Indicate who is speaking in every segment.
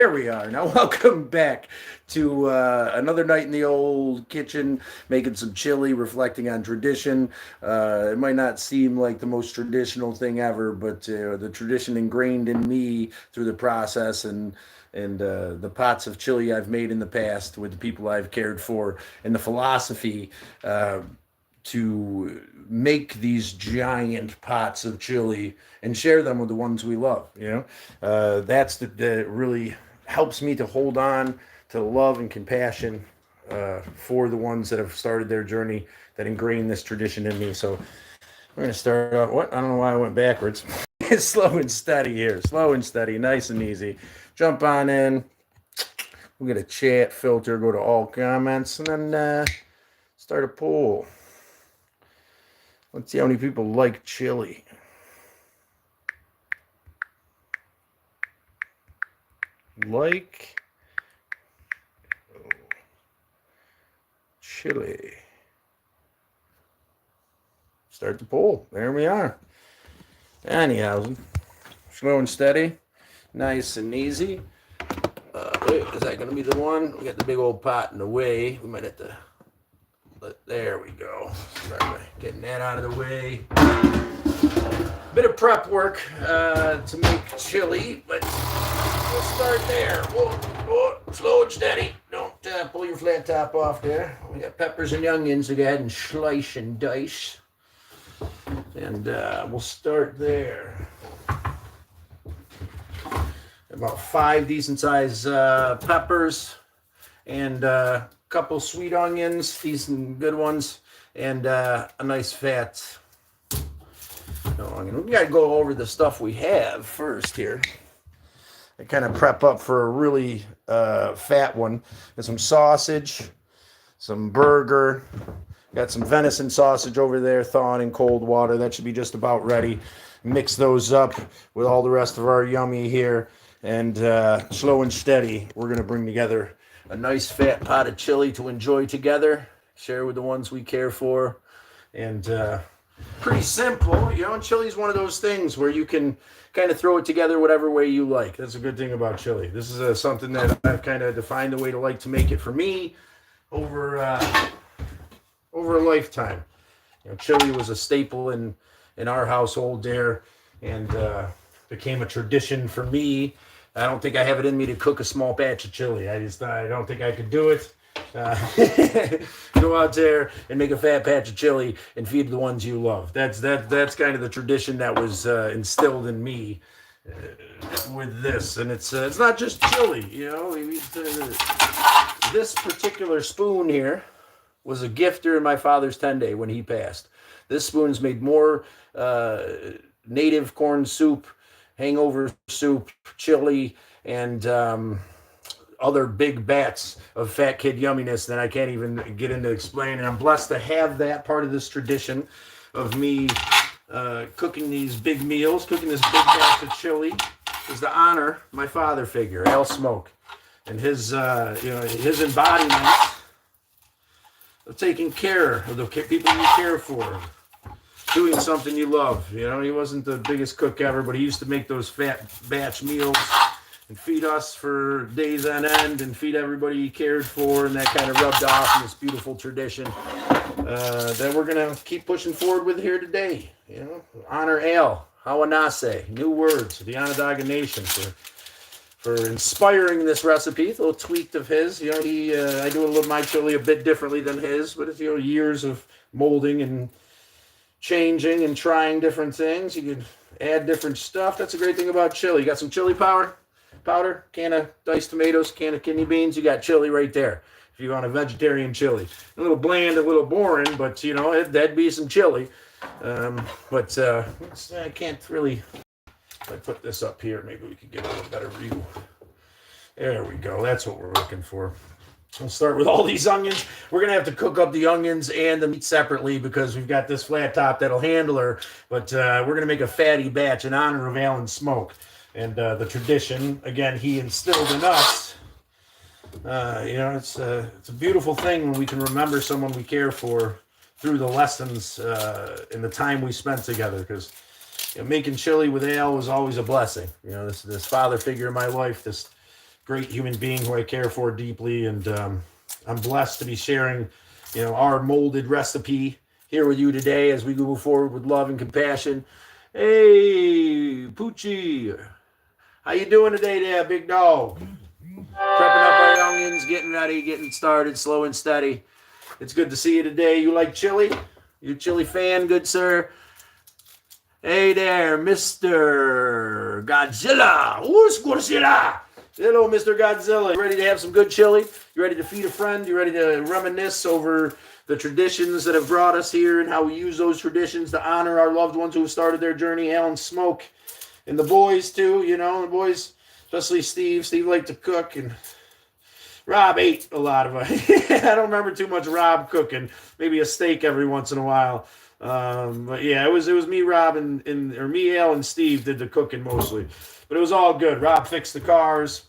Speaker 1: There we are. Now, welcome back to another night in the old kitchen, making some chili, reflecting on tradition. It might not seem like the most traditional thing ever, but the tradition ingrained in me through the process and the pots of chili I've made in the past with the people I've cared for, and the philosophy to make these giant pots of chili and share them with the ones we love. That's the really helps me to hold on to love and compassion for the ones that have started their journey, that ingrained this tradition in me. So we're going to start off. What? I don't know why I went backwards. It's slow and steady here. Slow and steady, nice and easy. Jump on in. We'll get a chat filter, go to all comments, and then start a poll. Let's see how many people like chili. Chili. Start the poll. There we are. Anyhow, slow and steady, nice and easy. Wait, is that going to be the one? We got the big old pot in the way. We might have to. There we go. Start by getting that out of the way. Bit of prep work to make chili, but we'll start there. Whoa, slow and steady. Don't pull your flat top off there. We got peppers and onions to go ahead and slice and dice. And we'll start there. About 5 decent-sized peppers and a couple sweet onions, decent good ones, and a nice fat onion. We got to go over the stuff we have first here. I kind of prep up for a really fat one. Got some sausage, some burger. Got some venison sausage over there thawing in cold water. That should be just about ready. Mix those up with all the rest of our yummy here. And slow and steady, we're going to bring together a nice fat pot of chili to enjoy together. Share with the ones we care for. And pretty simple. And chili is one of those things where you can kind of throw it together whatever way you like. That's a good thing about chili. This is something that I've kind of defined the way to like to make it for me over a lifetime. Chili was a staple in our household there, and became a tradition for me. I don't think I have it in me to cook a small batch of chili. I don't think I could do it. Go out there and make a fat patch of chili and feed the ones you love. That's kind of the tradition that was instilled in me with this, and it's not just chili. This particular spoon here was a gift during my father's 10-day when he passed. This spoon's made more native corn soup, hangover soup, chili, and other big bats of fat kid yumminess than I can't even get into explaining. I'm blessed to have that part of this tradition of me cooking these big meals, cooking this big batch of chili, is to honor my father figure, Al Smoke, and his embodiment of taking care of the people you care for, doing something you love. He wasn't the biggest cook ever, but he used to make those fat batch meals and feed us for days on end and feed everybody he cared for, and that kind of rubbed off in this beautiful tradition that we're going to keep pushing forward with here today. Honor Al, Hawanase, new words, the Onondaga Nation for inspiring this recipe. A little tweaked of his. I do a little my chili a bit differently than his, but it's years of molding and changing and trying different things. You can add different stuff. That's a great thing about chili. You got some chili powder, can of diced tomatoes, can of kidney beans. You got chili right there. If you want a vegetarian chili, a little bland, a little boring, but that'd be some chili. But I can't really. If I put this up here, maybe we could get a little better view. There we go. That's what we're looking for. We'll start with all these onions. We're going to have to cook up the onions and the meat separately because we've got this flat top that'll handle her. But we're going to make a fatty batch in honor of Alan Smoke. And the tradition, again, he instilled in us. It's a beautiful thing when we can remember someone we care for through the lessons and the time we spent together. Because making chili with Al was always a blessing. This father figure in my life, this great human being who I care for deeply, and I'm blessed to be sharing, our molded recipe here with you today as we move forward with love and compassion. Hey, Poochie, how you doing today there, big dog? Prepping up our onions, getting ready, getting started, slow and steady. It's good to see you today. You like chili? You a chili fan, good sir? Hey there, Mr. Godzilla. Who's Godzilla? Hello, Mr. Godzilla. You ready to have some good chili? You ready to feed a friend? You ready to reminisce over the traditions that have brought us here and how we use those traditions to honor our loved ones who have started their journey? Alan, Smoke, and the boys too, the boys, especially Steve. Steve liked to cook, and Rob ate a lot of it. I don't remember too much Rob cooking. Maybe a steak every once in a while. But yeah, it was me, Rob, and me, Al, and Steve did the cooking mostly. But it was all good. Rob fixed the cars,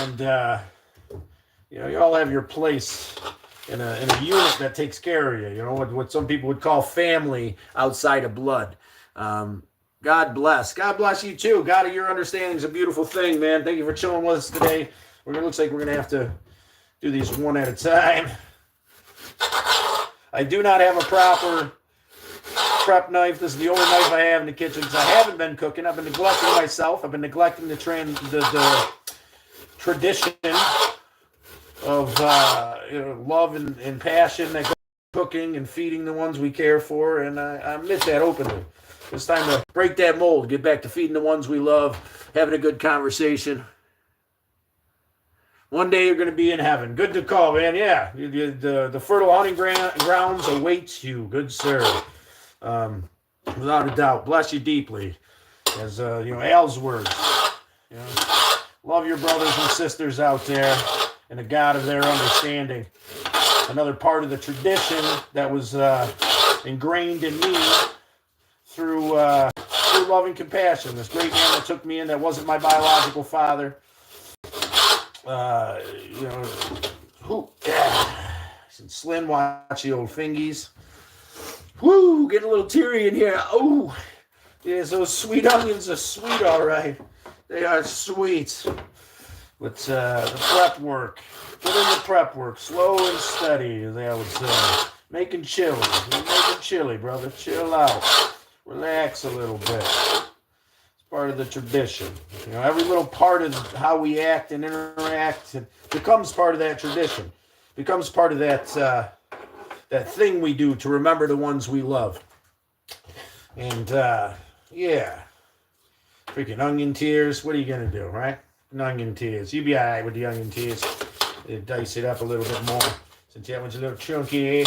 Speaker 1: and you all have your place in a unit that takes care of you. You know what some people would call family outside of blood. God bless. God bless you too. God of your understanding is a beautiful thing, man. Thank you for chilling with us today. It looks like we're gonna have to do these one at a time. I do not have a proper prep knife. This is the only knife I have in the kitchen because I haven't been cooking. I've been neglecting myself. I've been neglecting the tradition of love and passion that goes with cooking and feeding the ones we care for, and I admit that openly. It's time to break that mold, get back to feeding the ones we love, having a good conversation. One day you're going to be in heaven. Good to call, man. Yeah, the fertile hunting grounds awaits you, good sir. Without a doubt. Bless you deeply. As Al's words. Love your brothers and sisters out there, and the God of their understanding. Another part of the tradition that was ingrained in me through love and compassion. This great man that took me in that wasn't my biological father. Slim, watch the old fingies. Woo, getting a little teary in here. Oh, yes, those sweet onions are sweet, all right. They are sweet. But the prep work, put in the prep work, slow and steady, as I would say. Making chili. You're making chili, brother. Chill out. Relax a little bit. Part of the tradition. Every little part of how we act and interact becomes part of that tradition. Becomes part of that thing we do to remember the ones we love. And yeah. Freaking onion tears. What are you gonna do, right? Onion tears. You be alright with the onion tears. Dice it up a little bit more. Since that one's a little chunky.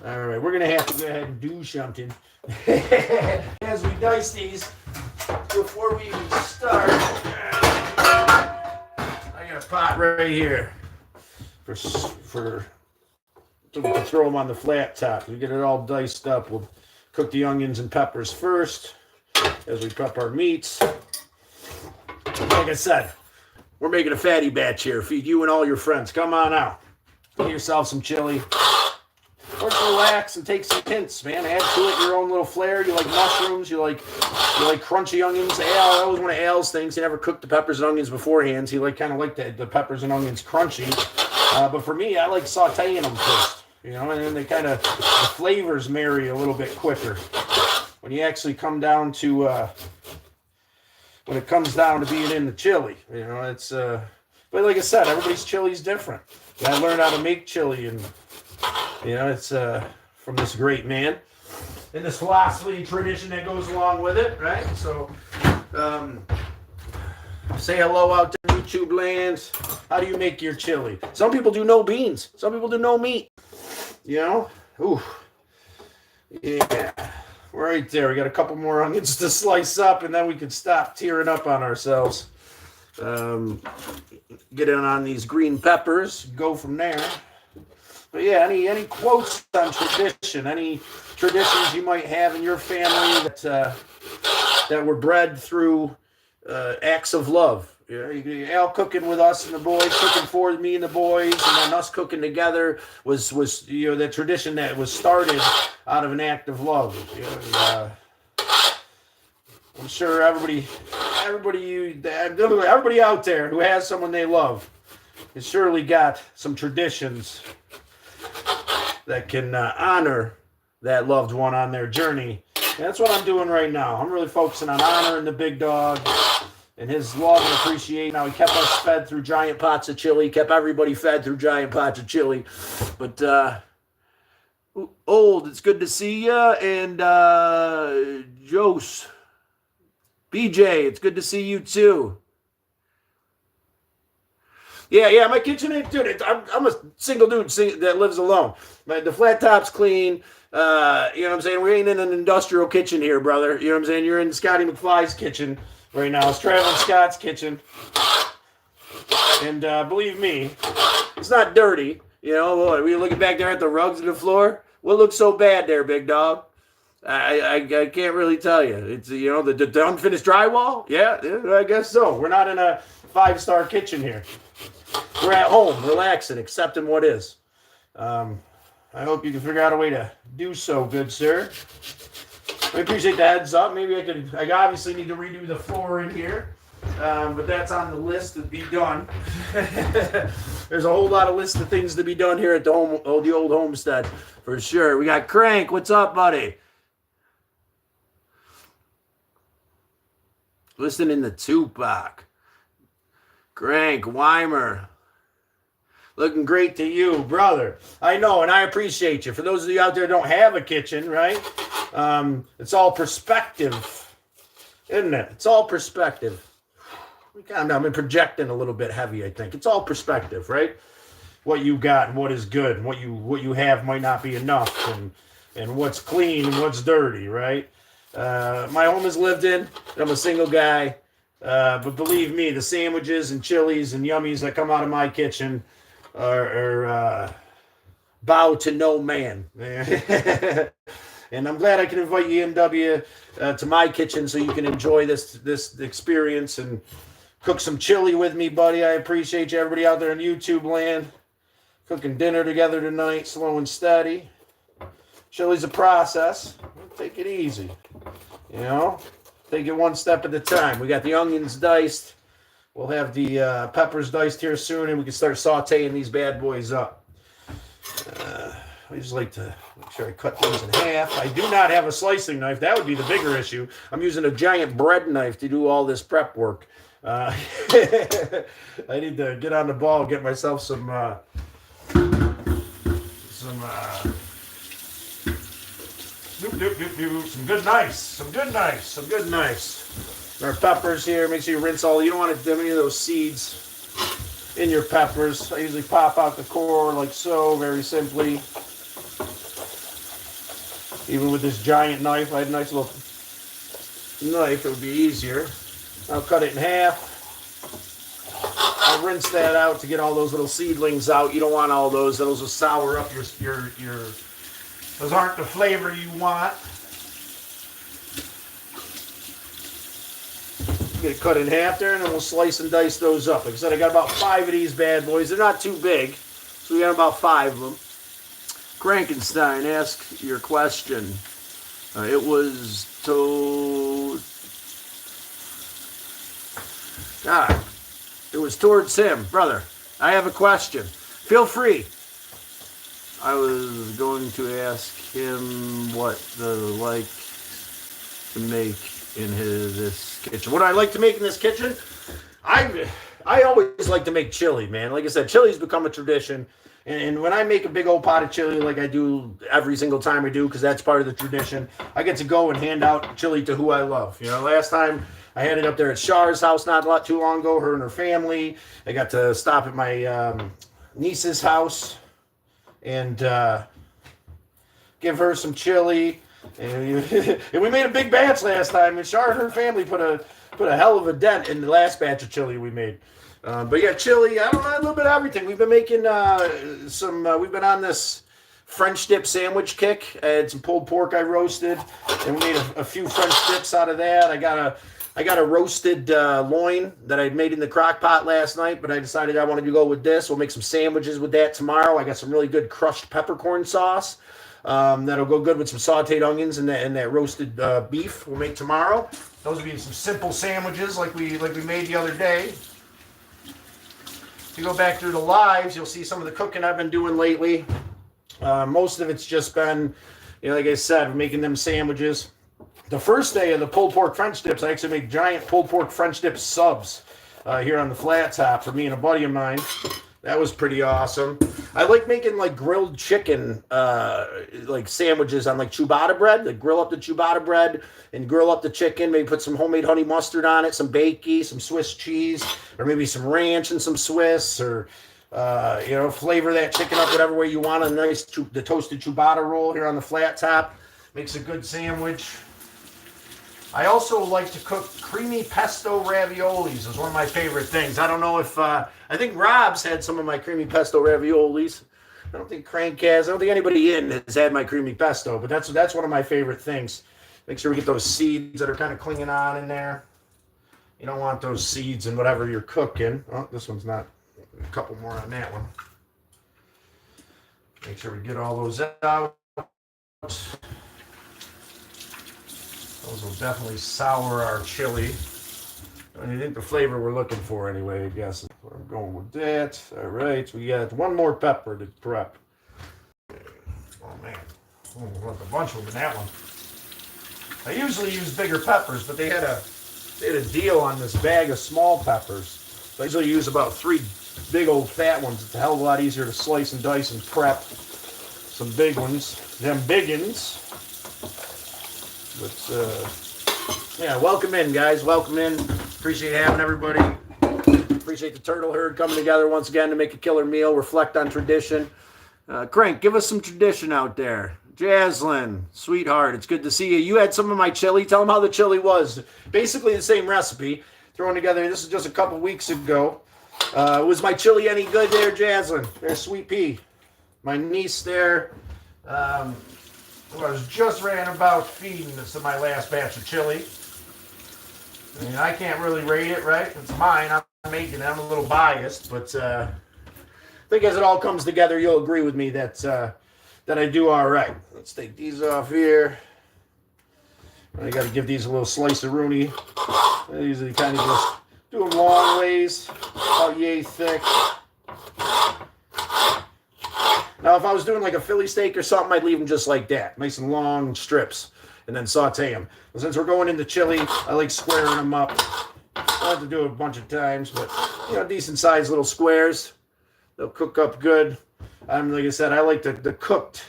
Speaker 1: Alright, we're gonna have to go ahead and do something. As we dice these. Before we even start, I got a pot right here for to throw them on the flat top. We get it all diced up. We'll cook the onions and peppers first as we prep our meats. Like I said, we're making a fatty batch here. Feed you and all your friends. Come on out. Get yourself some chili. Or just relax and take some hints, man. Add to it your own little flair. You like mushrooms. You like crunchy onions. Al, that was one of Al's things. He never cooked the peppers and onions beforehand. He kind of liked the peppers and onions crunchy. But for me, I like sautéing them first. And then they the flavors marry a little bit quicker. When you actually come down to, when it comes down to being in the chili, it's, but like I said, everybody's chili's different. I learned how to make chili, and it's from this great man and this philosophy tradition that goes along with it, right? So, say hello out to YouTube lands. How do you make your chili? Some people do no beans. Some people do no meat. Ooh, yeah, right there. We got a couple more onions to slice up, and then we can stop tearing up on ourselves. Get in on these green peppers. Go from there. But yeah, any quotes on tradition, any traditions you might have in your family that were bred through acts of love. Al cooking with us and the boys, cooking for me and the boys, and then us cooking together was the tradition that was started out of an act of love. I'm sure everybody everybody out there who has someone they love has surely got some traditions that can honor that loved one on their journey. And that's what I'm doing right now. I'm really focusing on honoring the big dog and his love and appreciation. Now, he kept us fed through giant pots of chili, kept everybody fed through giant pots of chili. But, Old, it's good to see you. And Jose, BJ, it's good to see you too. Yeah, my kitchen ain't, dude. I'm a single dude that lives alone. The flat top's clean. You know what I'm saying? We ain't in an industrial kitchen here, brother. You know what I'm saying? You're in Scotty McFly's kitchen right now. It's Traveling Scott's kitchen. And believe me, it's not dirty. You know, we looking back there at the rugs and the floor. What looks so bad there, big dog? I can't really tell you. It's, you know, the unfinished drywall? Yeah, I guess so. We're not in a 5-star kitchen here. We're at home, relaxing, accepting what is. I hope you can figure out a way to do so, good sir. I appreciate the heads up. Maybe I obviously need to redo the floor in here. But that's on the list to be done. There's a whole lot of list of things to be done here at the old homestead, for sure. We got Crank. What's up, buddy? Listening to Tupac. Crank, Weimer. Looking great to you, brother. I know, and I appreciate you. For those of you out there who don't have a kitchen, right? It's all perspective, isn't it? It's all perspective. I've been projecting a little bit heavy, I think. It's all perspective, right? What you got and what is good, and what you have might not be enough, and what's clean and what's dirty, right? My home is lived in. I'm a single guy. But believe me, the sandwiches and chilies and yummies that come out of my kitchen are bow to no man. And I'm glad I can invite you, MW, to my kitchen so you can enjoy this experience and cook some chili with me, buddy. I appreciate you, everybody out there in YouTube land. Cooking dinner together tonight, slow and steady. Chili's a process. Take it easy. You know? Take it one step at a time. We got the onions diced. We'll have the peppers diced here soon, and we can start sautéing these bad boys up. I just like to make sure I cut things in half. I do not have a slicing knife. That would be the bigger issue. I'm using a giant bread knife to do all this prep work. I need to get on the ball and get myself some good knives. Our peppers here. Make sure you rinse all. You don't want to have any of those seeds in your peppers. I usually pop out the core like so, very simply. Even with this giant knife, I had a nice little knife. It would be easier. I'll cut it in half. I'll rinse that out to get all those little seedlings out. You don't want all those. Those will sour up your those aren't the flavor you want. Get it cut in half there, and then we'll slice and dice those up. Like I said, I got about 5 of these bad boys. They're not too big, so we got about 5 of them. Krankenstein, ask your question. It was told... God, it was towards him. Brother, I have a question. Feel free. I was going to ask him what the like to make in this kitchen. What I like to make in this kitchen? I always like to make chili, man. Like I said, chili's become a tradition. And when I make a big old pot of chili like I do every single time I do, because that's part of the tradition, I get to go and hand out chili to who I love. You know, last time I had it up there at Char's house not too long ago, her and her family. I got to stop at my niece's house and give her some chili. And we made a big batch last time, and Char and her family put a hell of a dent in the last batch of chili we made. But yeah, chili, I don't know, a little bit of everything. We've been making we've been on this French dip sandwich kick. I had some pulled pork I roasted, and we made a few French dips out of that. I got a roasted loin that I made in the crock pot last night, but I decided I wanted to go with this. We'll make some sandwiches with that tomorrow. I got some really good crushed peppercorn sauce that'll go good with some sauteed onions and that roasted beef we'll make tomorrow. Those would be some simple sandwiches like we made the other day. If you go back through the lives, you'll see some of the cooking I've been doing lately. Most of it's just been, like I said, making them sandwiches. The first day of the pulled pork French dips, I actually made giant pulled pork French dip subs here on the flat top for me and a buddy of mine. That was pretty awesome. I like making like grilled chicken like sandwiches on like ciabatta bread. Like grill up the ciabatta bread and grill up the chicken. Maybe put some homemade honey mustard on it, some bakey, some Swiss cheese, or maybe some ranch and some Swiss, or flavor that chicken up whatever way you want. A nice the toasted ciabatta roll here on the flat top makes a good sandwich. I also like to cook creamy pesto raviolis. It's one of my favorite things. I don't know if, I think Rob's had some of my creamy pesto raviolis. I don't think Crank has. I don't think anybody in has had my creamy pesto, but that's one of my favorite things. Make sure we get those seeds that are kind of clinging on in there. You don't want those seeds in whatever you're cooking. Oh, this one's not. A couple more on that one. Make sure we get all those out. Those will definitely sour our chili. I think the flavor we're looking for anyway, I guess. Where I'm going with that. All right, so we got one more pepper to prep. Oh man, look, a bunch of them in that one. I usually use bigger peppers, but they had a deal on this bag of small peppers. So I usually use about 3 big old fat ones. It's a hell of a lot easier to slice and dice and prep. Some big ones. Them biggins. But, yeah, welcome in, guys. Welcome in. Appreciate having everybody. Appreciate the turtle herd coming together once again to make a killer meal, reflect on tradition. Crank, give us some tradition out there. Jaslyn, sweetheart, it's good to see you. You had some of my chili. Tell them how the chili was. Basically the same recipe. Thrown together. This is just a couple weeks ago. Was my chili any good there, Jaslyn? There's Sweet Pea. My niece there. I was just ran about feeding this to my last batch of chili. I mean, I can't really rate it, right? It's mine. I'm making it. I'm a little biased, but I think as it all comes together, you'll agree with me that I do all right. Let's take these off here. I got to give these a little slice of rooney. I usually kind of just do them long ways, about yay thick. Now, if I was doing like a Philly steak or something, I'd leave them just like that, nice and long strips, and then saute them. But since we're going into chili, I like squaring them up. I have to do it a bunch of times, but decent sized little squares. They'll cook up good. Like I said, I like the cooked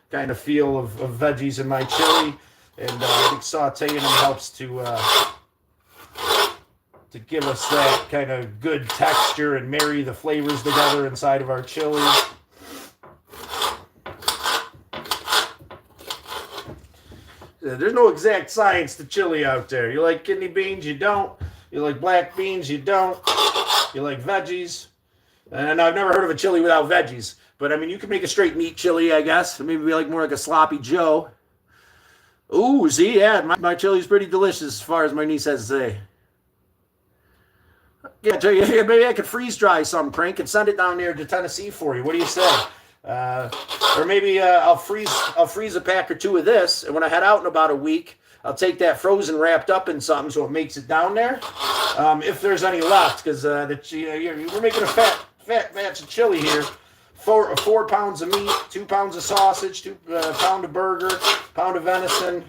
Speaker 1: kind of feel of veggies in my chili, and I think sauteing them helps to give us that kind of good texture and marry the flavors together inside of our chili. There's no exact science to chili out there. You like kidney beans, you don't. You like black beans, you don't. You like veggies. And I've never heard of a chili without veggies. But, I mean, you can make a straight meat chili, I guess. Maybe like more like a sloppy Joe. Ooh, see, yeah, my chili's pretty delicious as far as my niece has to say. Yeah, maybe I could freeze dry some, Crank, and send it down there to Tennessee for you. What do you say? Or maybe I'll freeze a pack or 2 of this, and when I head out in about a week, I'll take that frozen wrapped up in something so it makes it down there. If there's any left, because we're making a fat batch of chili here. 4 pounds of meat, 2 pounds of sausage, 2 pound of burger, pound of venison,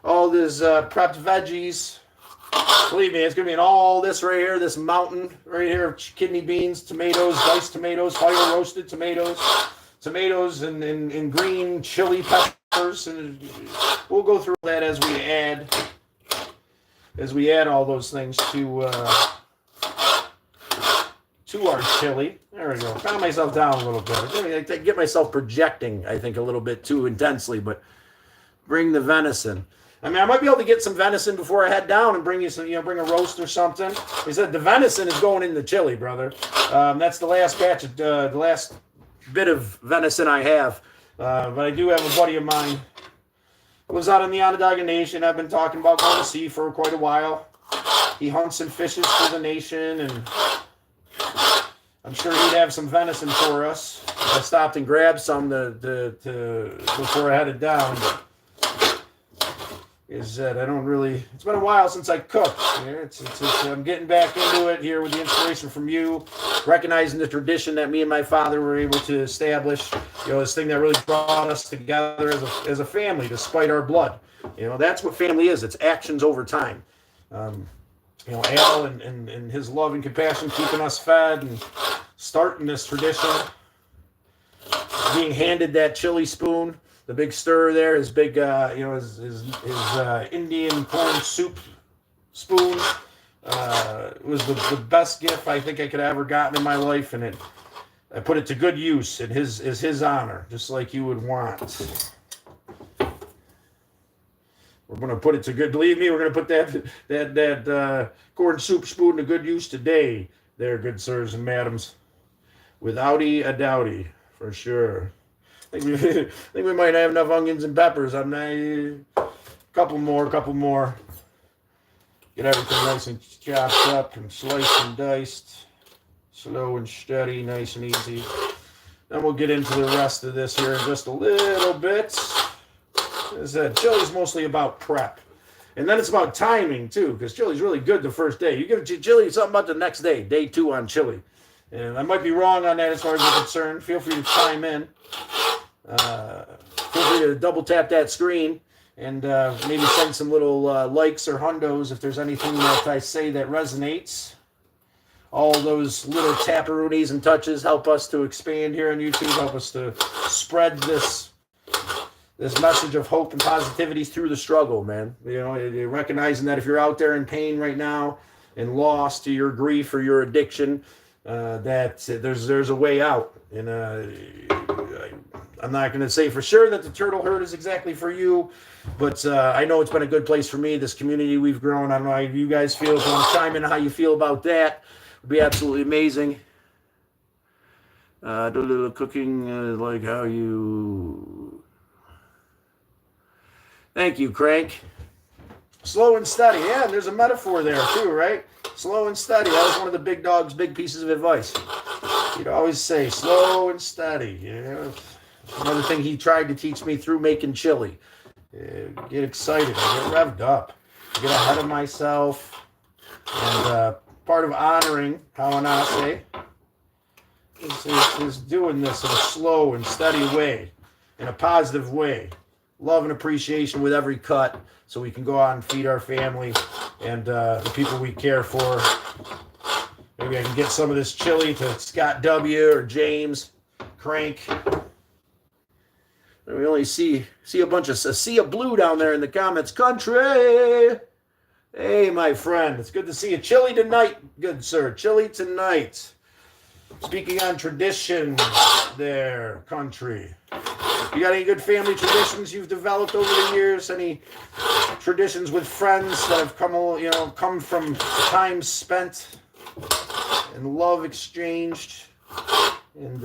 Speaker 1: all this prepped veggies. Believe me, it's going to be in all this right here, this mountain right here of kidney beans, tomatoes, diced tomatoes, fire roasted tomatoes and green chili peppers. And we'll go through that as we add all those things to our chili. There we go. Calm myself down a little bit. I get myself projecting, I think, a little bit too intensely, but bring the venison. I mean, I might be able to get some venison before I head down and bring you some, bring a roast or something. He said the venison is going in the chili, brother. That's the last batch of the last bit of venison I have. But I do have a buddy of mine who lives out in the Onondaga Nation. I've been talking about going to sea for quite a while. He hunts and fishes for the nation, and I'm sure he'd have some venison for us. I stopped and grabbed some to before I headed down. But is that I don't really. It's been a while since I cooked. I'm getting back into it here with the inspiration from you, recognizing the tradition that me and my father were able to establish. This thing that really brought us together as a family, despite our blood. That's what family is. It's actions over time. Al and his love and compassion keeping us fed and starting this tradition. Being handed that chili spoon. The big stir there, his big, his Indian corn soup spoon was the best gift I think I could have ever gotten in my life, and I put it to good use in his honor, just like you would want. We're going to put it to good. Believe me, we're going to put that corn soup spoon to good use today, there, good sirs and madams, withouty a doubty, for sure. I think we might have enough onions and peppers. Couple more. Get everything nice and chopped up and sliced and diced. Slow and steady, nice and easy. Then we'll get into the rest of this here in just a little bit. As I said, chili's mostly about prep. And then it's about timing, too, because chili's really good the first day. You give chili something about the next day, day 2 on chili. And I might be wrong on that as far as you're concerned. Feel free to chime in. Feel free to double tap that screen and maybe send some little likes or hundos if there's anything that I say that resonates. All those little taparoonies and touches help us to expand here on YouTube, help us to spread this message of hope and positivity through the struggle, man. You're recognizing that if you're out there in pain right now and lost to your grief or your addiction, that there's a way out. And I'm not going to say for sure that the turtle herd is exactly for you, but I know it's been a good place for me. This community we've grown. I don't know how you guys feel. If you want to chime in how you feel about that, it would be absolutely amazing. Do a little cooking, like how you. Thank you, Crank. Slow and steady. Yeah, and there's a metaphor there too, right? Slow and steady. That was one of the big dog's big pieces of advice. He'd always say, slow and steady. Another thing he tried to teach me through making chili. Get excited. I get revved up. I get ahead of myself. And part of honoring Hawanase is doing this in a slow and steady way, in a positive way. Love and appreciation with every cut, so we can go out and feed our family and the people we care for. Maybe I can get some of this chili to Scott W. or James, Crank. We only see a sea of blue down there in the comments. Country! Hey, my friend, it's good to see you. Chili tonight, good sir. Chili tonight. Speaking on tradition there, country. You got any good family traditions you've developed over the years? Any traditions with friends that have come from time spent and love exchanged? And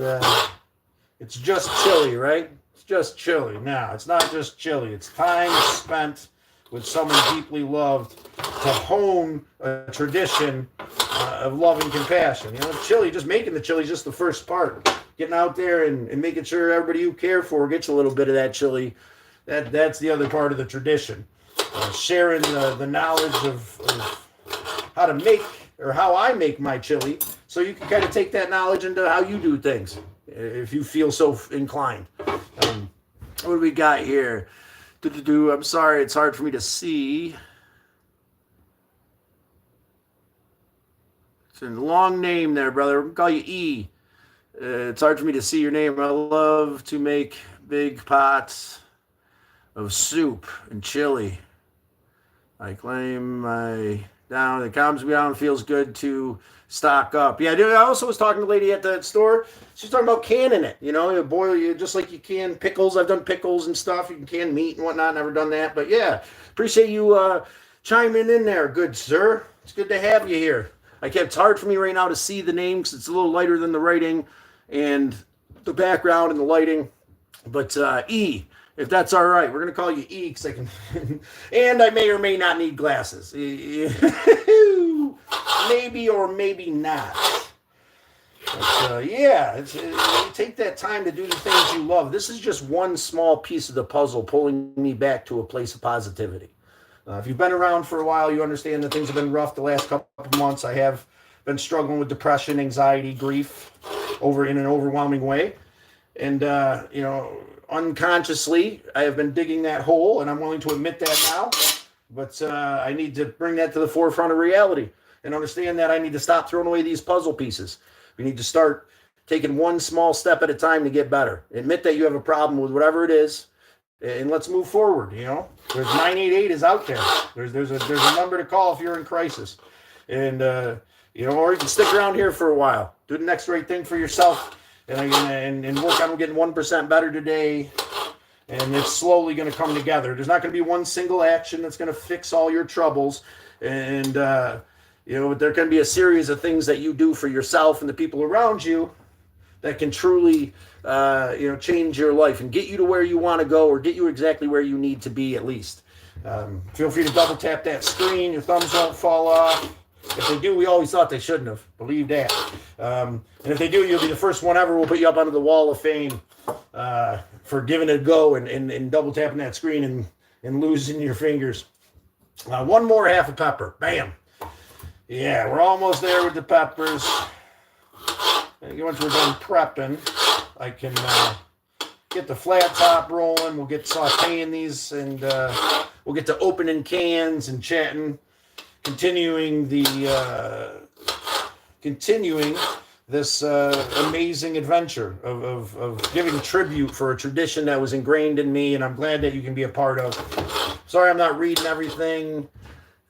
Speaker 1: it's just chili, right? It's just chili. Now, it's not just chili. It's time spent with someone deeply loved to hone a tradition of love and compassion. Chili, just making the chili is just the first part. Getting out there and making sure everybody you care for gets a little bit of that chili, that's the other part of the tradition. Sharing the knowledge of how to make, or how I make my chili, so you can kind of take that knowledge into how you do things, if you feel so inclined. What do we got here? I'm sorry, it's hard for me to see. It's a long name there, brother. We'll call you E. It's hard for me to see your name. I love to make big pots of soup and chili. I claim it calms me down, feels good to stock up. Yeah, I also was talking to a lady at the store. She's talking about canning it. You boil just like you can pickles. I've done pickles and stuff. You can can meat and whatnot. Never done that. But yeah, appreciate you chiming in there, good sir. It's good to have you here. It's hard for me right now to see the name because it's a little lighter than the writing and the background and the lighting. But E, if that's all right, we're going to call you E because I can. And I may or may not need glasses. Maybe or maybe not. But you take that time to do the things you love. This is just one small piece of the puzzle pulling me back to a place of positivity. If you've been around for a while, you understand that things have been rough the last couple of months. I have been struggling with depression, anxiety, grief in an overwhelming way. And, unconsciously, I have been digging that hole, and I'm willing to admit that now. But I need to bring that to the forefront of reality and understand that I need to stop throwing away these puzzle pieces. We need to start taking one small step at a time to get better. Admit that you have a problem with whatever it is, and let's move forward. There's 988 is out there. There's a number to call if you're in crisis, and or you can stick around here for a while. Do the next right thing for yourself, and work on getting 1% better today. And it's slowly going to come together. There's not going to be one single action that's going to fix all your troubles, and there can be a series of things that you do for yourself and the people around you that can truly, change your life and get you to where you want to go, or get you exactly where you need to be at least. Feel free to double tap that screen. Your thumbs won't fall off. If they do, we always thought they shouldn't have. Believe that. And if they do, you'll be the first one ever. We'll put you up onto the wall of fame for giving it a go and double tapping that screen and losing your fingers. One more half a pepper. Bam. Yeah, we're almost there with the peppers. Once we're done prepping, I can get the flat top rolling. We'll get sautéing these, and we'll get to opening cans and chatting, continuing this amazing adventure of giving tribute for a tradition that was ingrained in me, and I'm glad that you can be a part of. Sorry I'm not reading everything,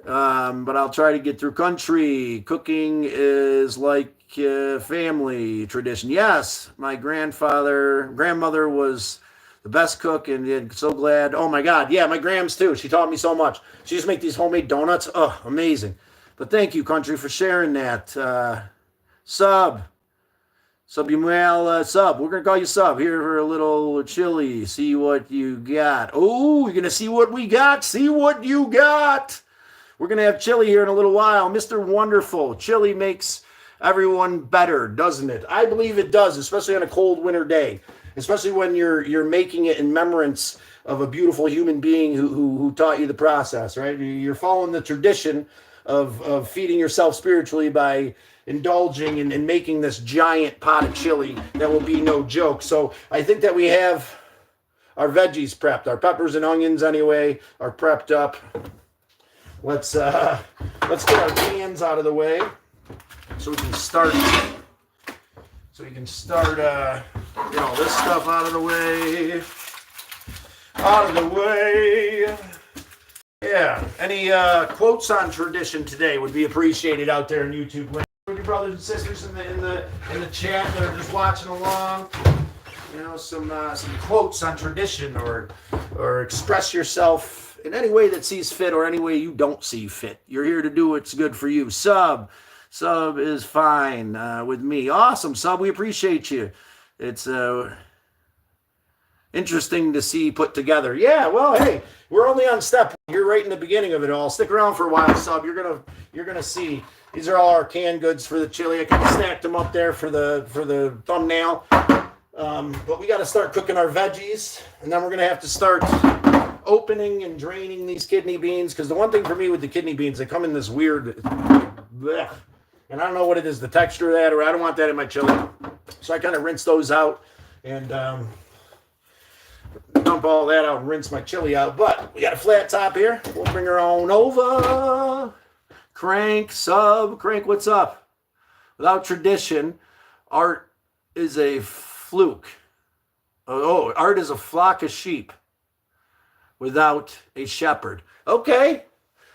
Speaker 1: but I'll try to get through. Country cooking is like family tradition. Yes, my grandmother was the best cook, and so glad. Oh my God, yeah, my grams too. She taught me so much. She used to make these homemade donuts. Oh, amazing. But thank you, Country, for sharing that. Sub Samuel, Sub. We're going to call you Sub. Here for a little chili. See what you got. Oh, you're going to see what we got. See what you got. We're going to have chili here in a little while. Mr. Wonderful. Chili makes everyone better, doesn't it? I believe it does, especially on a cold winter day. Especially when you're making it in remembrance of a beautiful human being who taught you the process, right? You're following the tradition of feeding yourself spiritually by indulging and making this giant pot of chili that will be no joke. So I think that we have our veggies prepped. Our peppers and onions, anyway, are prepped up. Let's get our cans out of the way so we can start. Get all this stuff out of the way. Yeah. Any quotes on tradition today would be appreciated out there in YouTube land. Your brothers and sisters in the chat that are just watching along. Some quotes on tradition, or express yourself in any way that sees fit, or any way you don't see fit. You're here to do what's good for you. Sub is fine with me. Awesome, Sub. We appreciate you. It's interesting to see put together. Yeah, well, hey, we're only on step. You're right in the beginning of it all. Stick around for a while, Sub. You're gonna see. These are all our canned goods for the chili. I kind of stacked them up there for the thumbnail. But we got to start cooking our veggies, and then we're gonna have to start opening and draining these kidney beans. Because the one thing for me with the kidney beans, they come in this weird, blech, and I don't know what it is, the texture of that, or I don't want that in my chili. So I kind of rinse those out and dump all that out and rinse my chili out. But we got a flat top here. We'll bring her on over. Crank, what's up? Without tradition, art is a fluke. Oh, art is a flock of sheep without a shepherd. Okay.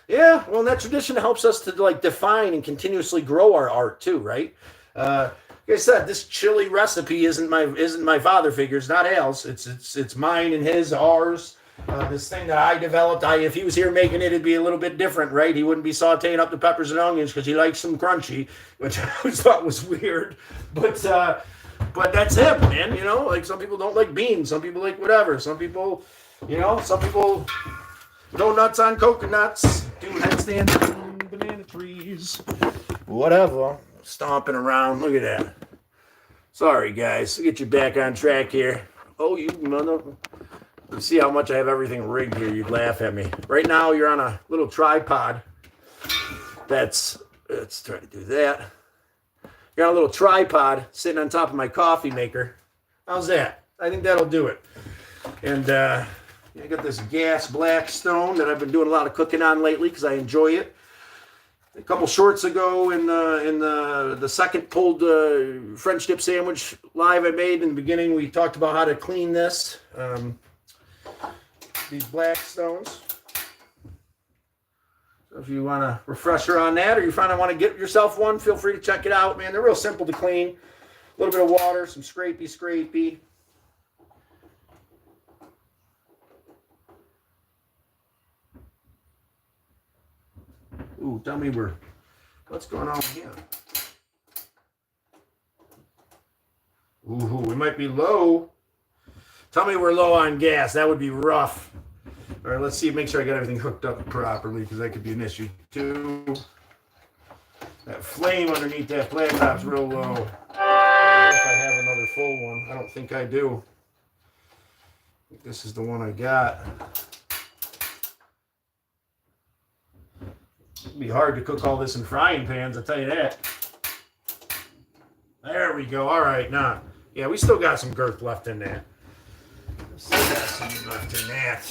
Speaker 1: Yeah, well, that tradition helps us to define and continuously grow our art too, right? Like I said, this chili recipe isn't my father figure's, not Al's. It's mine and his, ours. This thing that I developed, if he was here making it, it'd be a little bit different, right? He wouldn't be sauteing up the peppers and onions because he likes them crunchy, which I always thought was weird. But that's him, man. Like some people don't like beans, some people like whatever. Some people go nuts on coconuts, do headstands on banana trees, whatever. Stomping around. Look at that. Sorry, guys. I'll get you back on track here. Oh, you mother. see how much I have everything rigged here, you'd laugh at me. Right now, you're on a little tripod. Let's try to do that. You're on a little tripod sitting on top of my coffee maker. How's that? I think that'll do it. And I got this gas Blackstone that I've been doing a lot of cooking on lately because I enjoy it. A couple shorts ago in the second pulled French dip sandwich live I made in the beginning, we talked about how to clean this. These Blackstones. So if you want a refresher on that, or you find I want to get yourself one, feel free to check it out, man. They're real simple to clean. A little bit of water, some scrapey. Ooh, tell me what's going on here? Ooh, we might be low. Tell me we're low on gas. That would be rough. All right, let's see. Make sure I got everything hooked up properly because that could be an issue too. That flame underneath that flat top's real low. I don't know if I have another full one. I don't think I do. I think this is the one I got. It'd be hard to cook all this in frying pans, I'll tell you that. There we go. All right, now, yeah, we still got some girth left in that. Still got some left in that.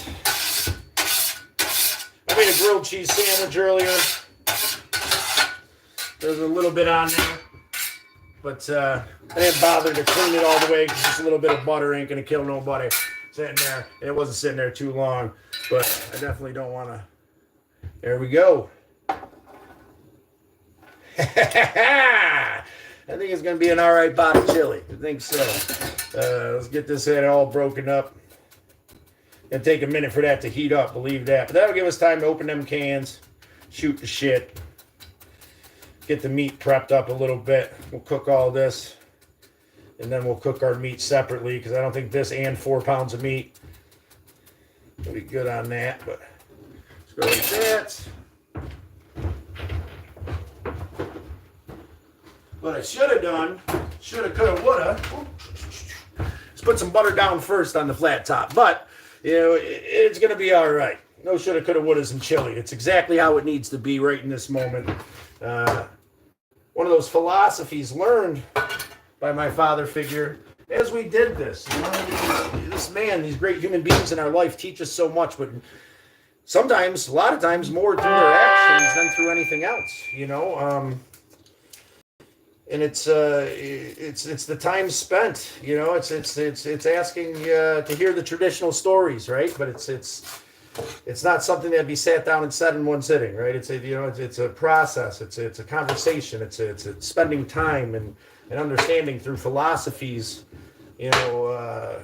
Speaker 1: I made a grilled cheese sandwich earlier. There's a little bit on there, but I didn't bother to clean it all the way because just a little bit of butter ain't gonna kill nobody sitting there. And it wasn't sitting there too long, but I definitely don't want to. There we go. I think it's going to be an all right pot of chili. I think so. Let's get this head all broken up. It'll take a minute for that to heat up, believe that. But that'll give us time to open them cans, shoot the shit, get the meat prepped up a little bit. We'll cook all this, and then we'll cook our meat separately because I don't think this and 4 pounds of meat will be good on that. But let's go like that. What I should have done, shoulda, coulda, woulda, is put some butter down first on the flat top. But, you know, it's going to be all right. No shoulda, coulda, wouldas in chili. It's exactly how it needs to be right in this moment. One of those philosophies learned by my father figure as we did this. You know, this man, these great human beings in our life teach us so much, but sometimes, a lot of times, more through their actions than through anything else, you know. And it's the time spent, you know. It's asking to hear the traditional stories, right? But it's not something that be sat down and said in one sitting, right? It's a process. It's a conversation. It's spending time and understanding through philosophies, you know,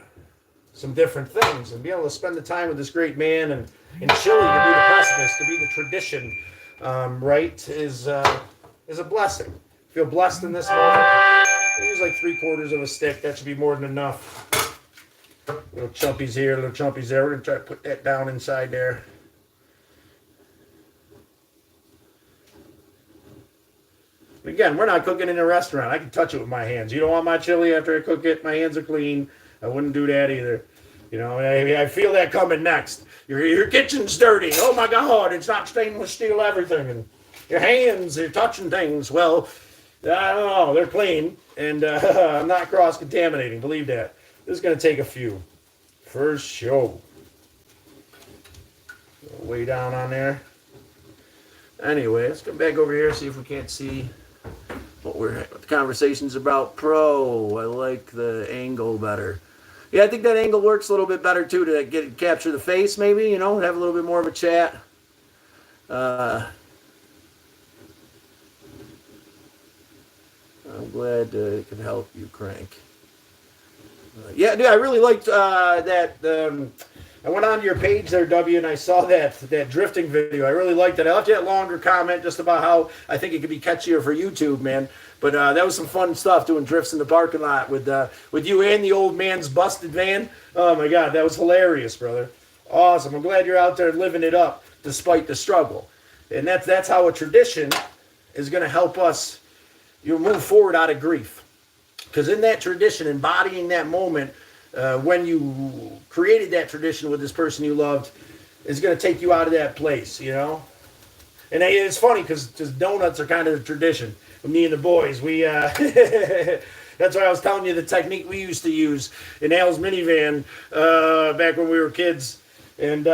Speaker 1: some different things, and be able to spend the time with this great man and chili to be the precipice, to be the tradition, right? Is a blessing. Feel blessed in this moment. I use like 3/4 of a stick. That should be more than enough. Little chumpies here, little chumpies there. We're going to try to put that down inside there. Again, we're not cooking in a restaurant. I can touch it with my hands. You don't want my chili after I cook it? My hands are clean. I wouldn't do that either. You know, I feel that coming next. Your kitchen's dirty. Oh my God, it's not stainless steel everything. And your hands, you're touching things. Well, I don't know. They're clean, and I'm not cross-contaminating. Believe that. This is going to take a few, for sure. Way down on there. Anyway, let's come back over here, see if we can't see what the conversation's about. Pro, I like the angle better. Yeah, I think that angle works a little bit better, too, to capture the face, maybe, you know, have a little bit more of a chat. I'm glad it could help you, Crank. Yeah, dude, I really liked that. I went onto your page there, W, and I saw that drifting video. I really liked it. I left you that longer comment just about how I think it could be catchier for YouTube, man. But that was some fun stuff, doing drifts in the parking lot with you and the old man's busted van. Oh, my God, that was hilarious, brother. Awesome. I'm glad you're out there living it up despite the struggle. And that's how a tradition is going to help us, you move forward out of grief. Because in that tradition, embodying that moment, when you created that tradition with this person you loved is going to take you out of that place, you know? And it's funny because donuts are kind of a tradition. With me and the boys, we that's why I was telling you the technique we used to use in Al's minivan back when we were kids. And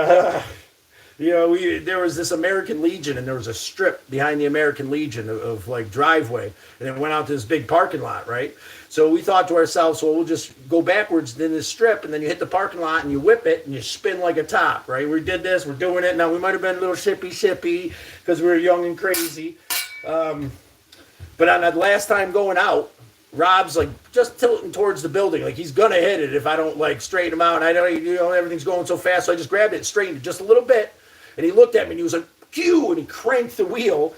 Speaker 1: you know, there was this American Legion, and there was a strip behind the American Legion of like driveway, and it went out to this big parking lot, right? So we thought to ourselves, well, we'll just go backwards in this strip, and then you hit the parking lot, and you whip it, and you spin like a top, right? We did this, we're doing it. Now, we might have been a little shippy, because we were young and crazy. But on that last time going out, Rob's like just tilting towards the building, like he's gonna hit it if I don't like straighten him out. And I know, you know, everything's going so fast, so I just grabbed it and straightened it just a little bit. And he looked at me and he was like, "Phew!" And he cranked the wheel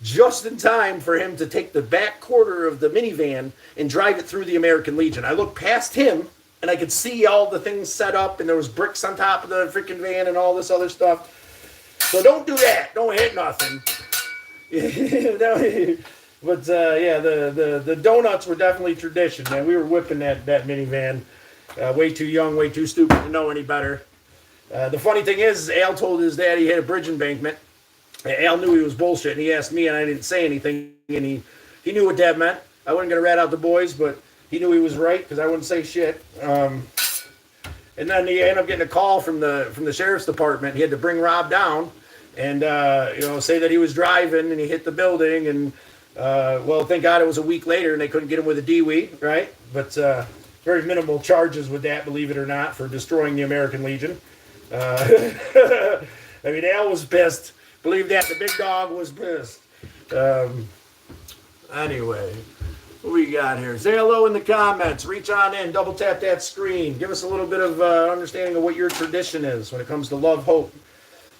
Speaker 1: just in time for him to take the back quarter of the minivan and drive it through the American Legion. I looked past him and I could see all the things set up, and there was bricks on top of the freaking van and all this other stuff. So don't do that. Don't hit nothing. But yeah, the donuts were definitely tradition, man. We were whipping that minivan. Way too young, way too stupid to know any better. The funny thing is, Al told his dad he hit a bridge embankment. Al knew he was bullshit, and he asked me, and I didn't say anything. And he knew what Dad meant. I wasn't going to rat out the boys, but he knew he was right because I wouldn't say shit. And then he ended up getting a call from the sheriff's department. He had to bring Rob down and you know, say that he was driving and he hit the building. And well, thank God it was a week later and they couldn't get him with a DWI, right? But very minimal charges with that, believe it or not, for destroying the American Legion. I mean, Al was pissed. Believe that, the big dog was pissed. Anyway, what we got here? Say hello in the comments. Reach on in. Double tap that screen. Give us a little bit of understanding of what your tradition is when it comes to love, hope.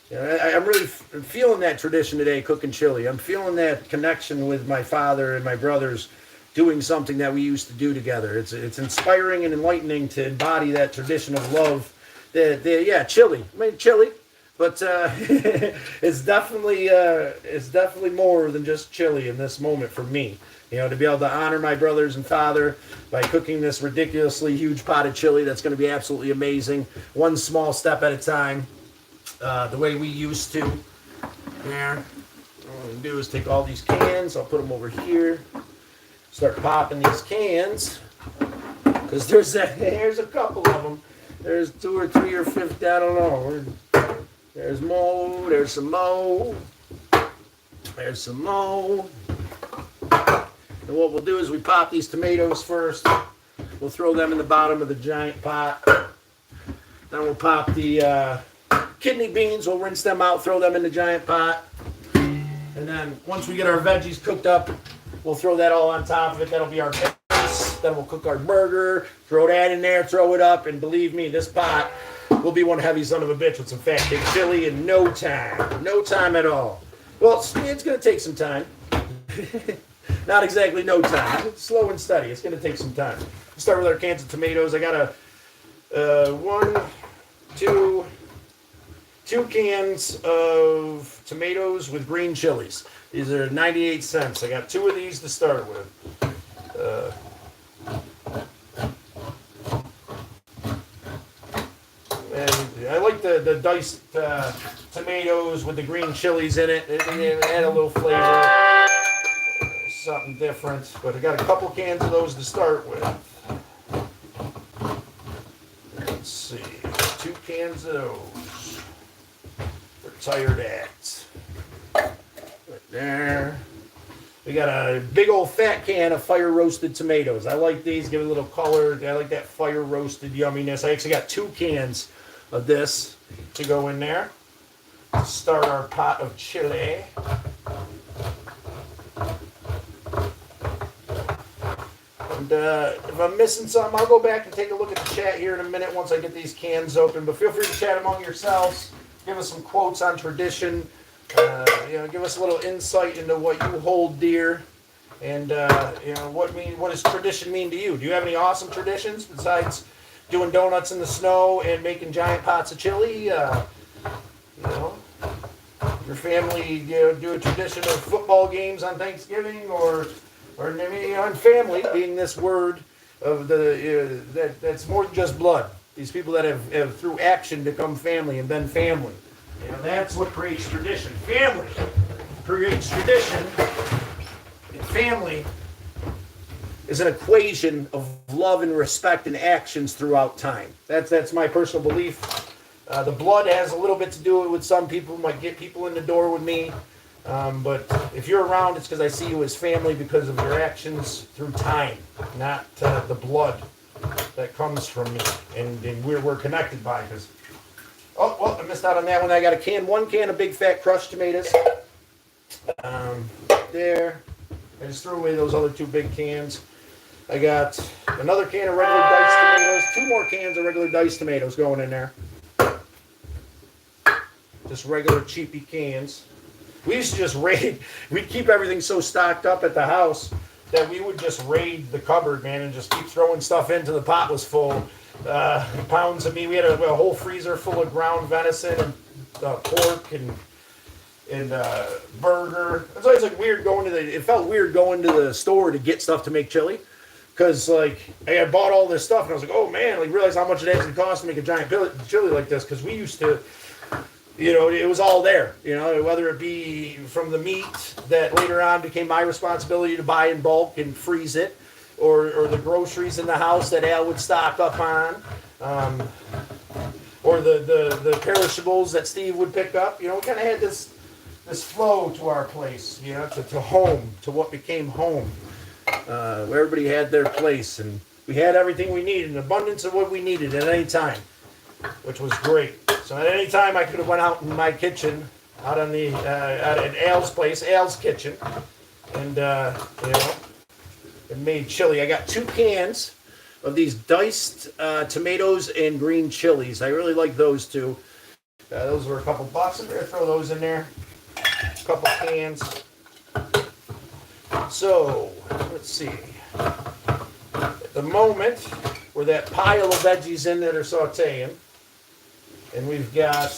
Speaker 1: You know, I'm really feeling that tradition today, cooking chili. I'm feeling that connection with my father and my brothers doing something that we used to do together. It's inspiring and enlightening to embody that tradition of love. Yeah, chili. I mean, chili. But it's definitely more than just chili in this moment for me. You know, to be able to honor my brothers and father by cooking this ridiculously huge pot of chili that's going to be absolutely amazing. One small step at a time, the way we used to. There. What we do is take all these cans. I'll put them over here. Start popping these cans. Because there's a couple of them. There's 2 or 3 or 50, I don't know. There's more, there's some more, there's some more. And what we'll do is we pop these tomatoes first. We'll throw them in the bottom of the giant pot. Then we'll pop the kidney beans. We'll rinse them out, throw them in the giant pot. And then once we get our veggies cooked up, we'll throw that all on top of it. That'll be our base. Then we'll cook our burger, throw that in there, throw it up. And believe me, this pot will be one heavy son of a bitch with some fat big chili in no time. No time at all. Well, it's going to take some time. Not exactly no time. It's slow and steady. It's going to take some time. We'll start with our cans of tomatoes. I got two cans of tomatoes with green chilies. These are 98 cents. I got 2 of these to start with. And I like the diced tomatoes with the green chilies in it. It add a little flavor, something different. But I got a couple cans of those to start with. Let's see, 2 cans of those. We're tired at. Right there. We got a big old fat can of fire roasted tomatoes. I like these, give it a little color. I like that fire roasted yumminess. I actually got 2 cans of this to go in there to start our pot of chili. And if I'm missing something, I'll go back and take a look at the chat here in a minute once I get these cans open. But feel free to chat among yourselves. Give us some quotes on tradition. You know, give us a little insight into what you hold dear, and you know, what does tradition mean to you? Do you have any awesome traditions besides doing donuts in the snow and making giant pots of chili? You know, your family, you know, do a tradition of football games on Thanksgiving, or maybe on family being this word of the that's more than just blood. These people that have through action become family and been family. You know, that's what creates tradition. Family creates tradition. And family is an equation of love and respect and actions throughout time. That's my personal belief. The blood has a little bit to do with some people. Might get people in the door with me. But if you're around, it's because I see you as family because of your actions through time, not the blood that comes from me. And we're connected by it. Because, oh, well, I missed out on that one. I got one can of big fat crushed tomatoes. There. I just threw away those other 2 big cans. I got another can of regular diced tomatoes. 2 more cans of regular diced tomatoes going in there. Just regular cheapy cans. We used to just raid. We'd keep everything so stocked up at the house that we would just raid the cupboard, man, and just keep throwing stuff in till the pot was full. Pounds of meat. We had a whole freezer full of ground venison and pork and burger. It's always like weird going to it felt weird going to the store to get stuff to make chili. Because, like, I had bought all this stuff and I was like, oh man, like, realize how much it actually costs to make a giant chili like this. Because we used to, you know, it was all there, you know, whether it be from the meat that later on became my responsibility to buy in bulk and freeze it, or the groceries in the house that Al would stock up on, or the perishables that Steve would pick up. You know, we kind of had this flow to our place, you know, to home, to what became home, where everybody had their place, and we had everything we needed, an abundance of what we needed at any time, which was great. So at any time I could have went out in my kitchen, out on the at Al's place, Al's kitchen, and you know, and made chili. I got 2 cans of these diced tomatoes and green chilies. I really like those 2. Those were a couple bucks. I'm gonna throw those in there. A couple cans. So let's see. At the moment, we're that pile of veggies in that are sautéing. And we've got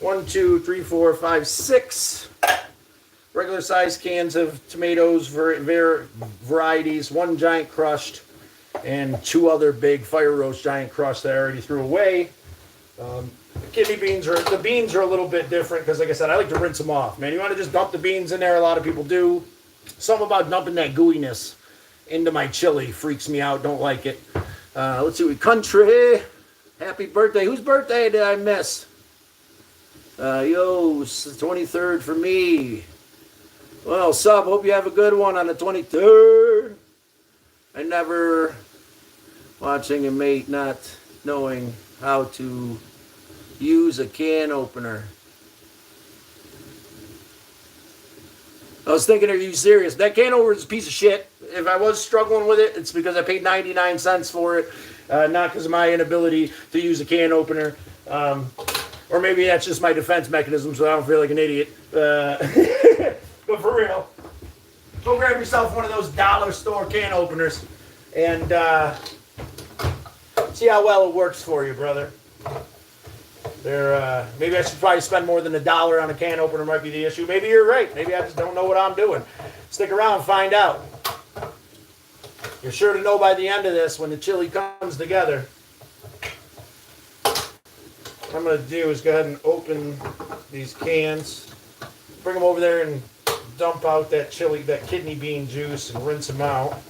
Speaker 1: 1, 2, 3, 4, 5, 6 regular sized cans of tomatoes, varieties, 1 giant crushed, and 2 other big fire roast giant crushed that I already threw away. The kidney beans the beans are a little bit different because, like I said, I like to rinse them off. Man, you want to just dump the beans in there? A lot of people do. Something about dumping that gooiness into my chili freaks me out. Don't like it. Let's see. Country. Happy birthday. Whose birthday did I miss? It's the 23rd for me. Well, sub, hope you have a good one on the 23rd. I never watching a mate not knowing how to use a can opener. I was thinking, are you serious? That can opener is a piece of shit. If I was struggling with it, it's because I paid 99 cents for it. Not because of my inability to use a can opener. Or maybe that's just my defense mechanism so I don't feel like an idiot. But for real, go grab yourself one of those dollar store can openers and see how well it works for you, brother. Maybe I should probably spend more than $1 on a can opener might be the issue. Maybe you're right. Maybe I just don't know what I'm doing. Stick around and find out. You're sure to know by the end of this when the chili comes together. What I'm going to do is go ahead and open these cans. Bring them over there and dump out that kidney bean juice and rinse them out.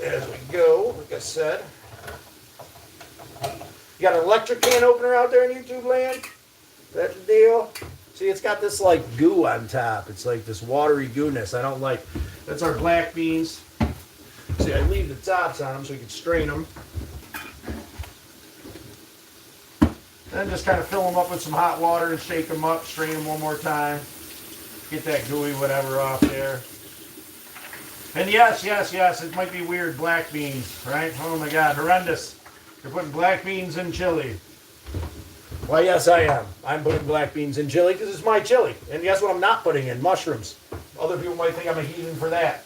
Speaker 1: As we go, like I said. You got an electric can opener out there in YouTube land? That's the deal? See, it's got this like goo on top. It's like this watery gooness I don't like. That's our black beans. See, I leave the tops on them so we can strain them. Then just kind of fill them up with some hot water and shake them up, strain them one more time. Get that gooey whatever off there. And yes, it might be weird, black beans, right? Oh my God, horrendous. You're putting black beans in chili. Well, yes, I am. I'm putting black beans in chili because it's my chili. And guess what I'm not putting in? Mushrooms. Other people might think I'm a heathen for that.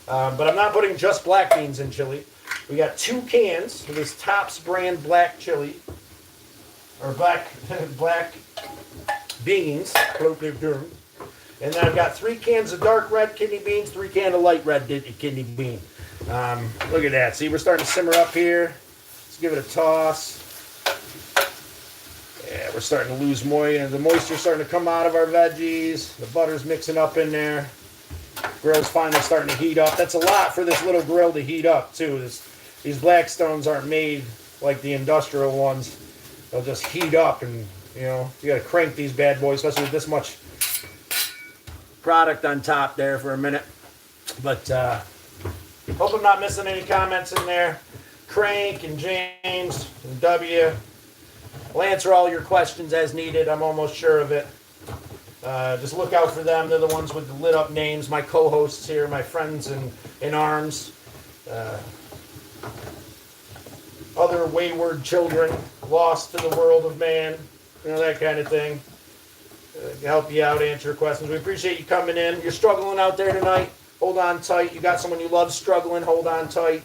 Speaker 1: But I'm not putting just black beans in chili. We got 2 cans of this Tops brand black chili. Or black beans. And then I've got 3 cans of dark red kidney beans, 3 cans of light red kidney bean. Look at that. See, we're starting to simmer up here. Let's give it a toss. Yeah, we're starting to lose moisture. The moisture's starting to come out of our veggies. The butter's mixing up in there. Grill's finally starting to heat up. That's a lot for this little grill to heat up, too. These Blackstones aren't made like the industrial ones. They'll just heat up, and, you know, you got to crank these bad boys, especially with this much product on top there for a minute. But hope I'm not missing any comments in there. Crank and James and W. I'll answer all your questions as needed. I'm almost sure of it. Just look out for them. They're the ones with the lit up names. My co-hosts here, my friends in arms. Other wayward children lost to the world of man. You know, that kind of thing. Help you out, answer your questions. We appreciate you coming in. You're struggling out there tonight. Hold on tight. You got someone you love struggling. Hold on tight.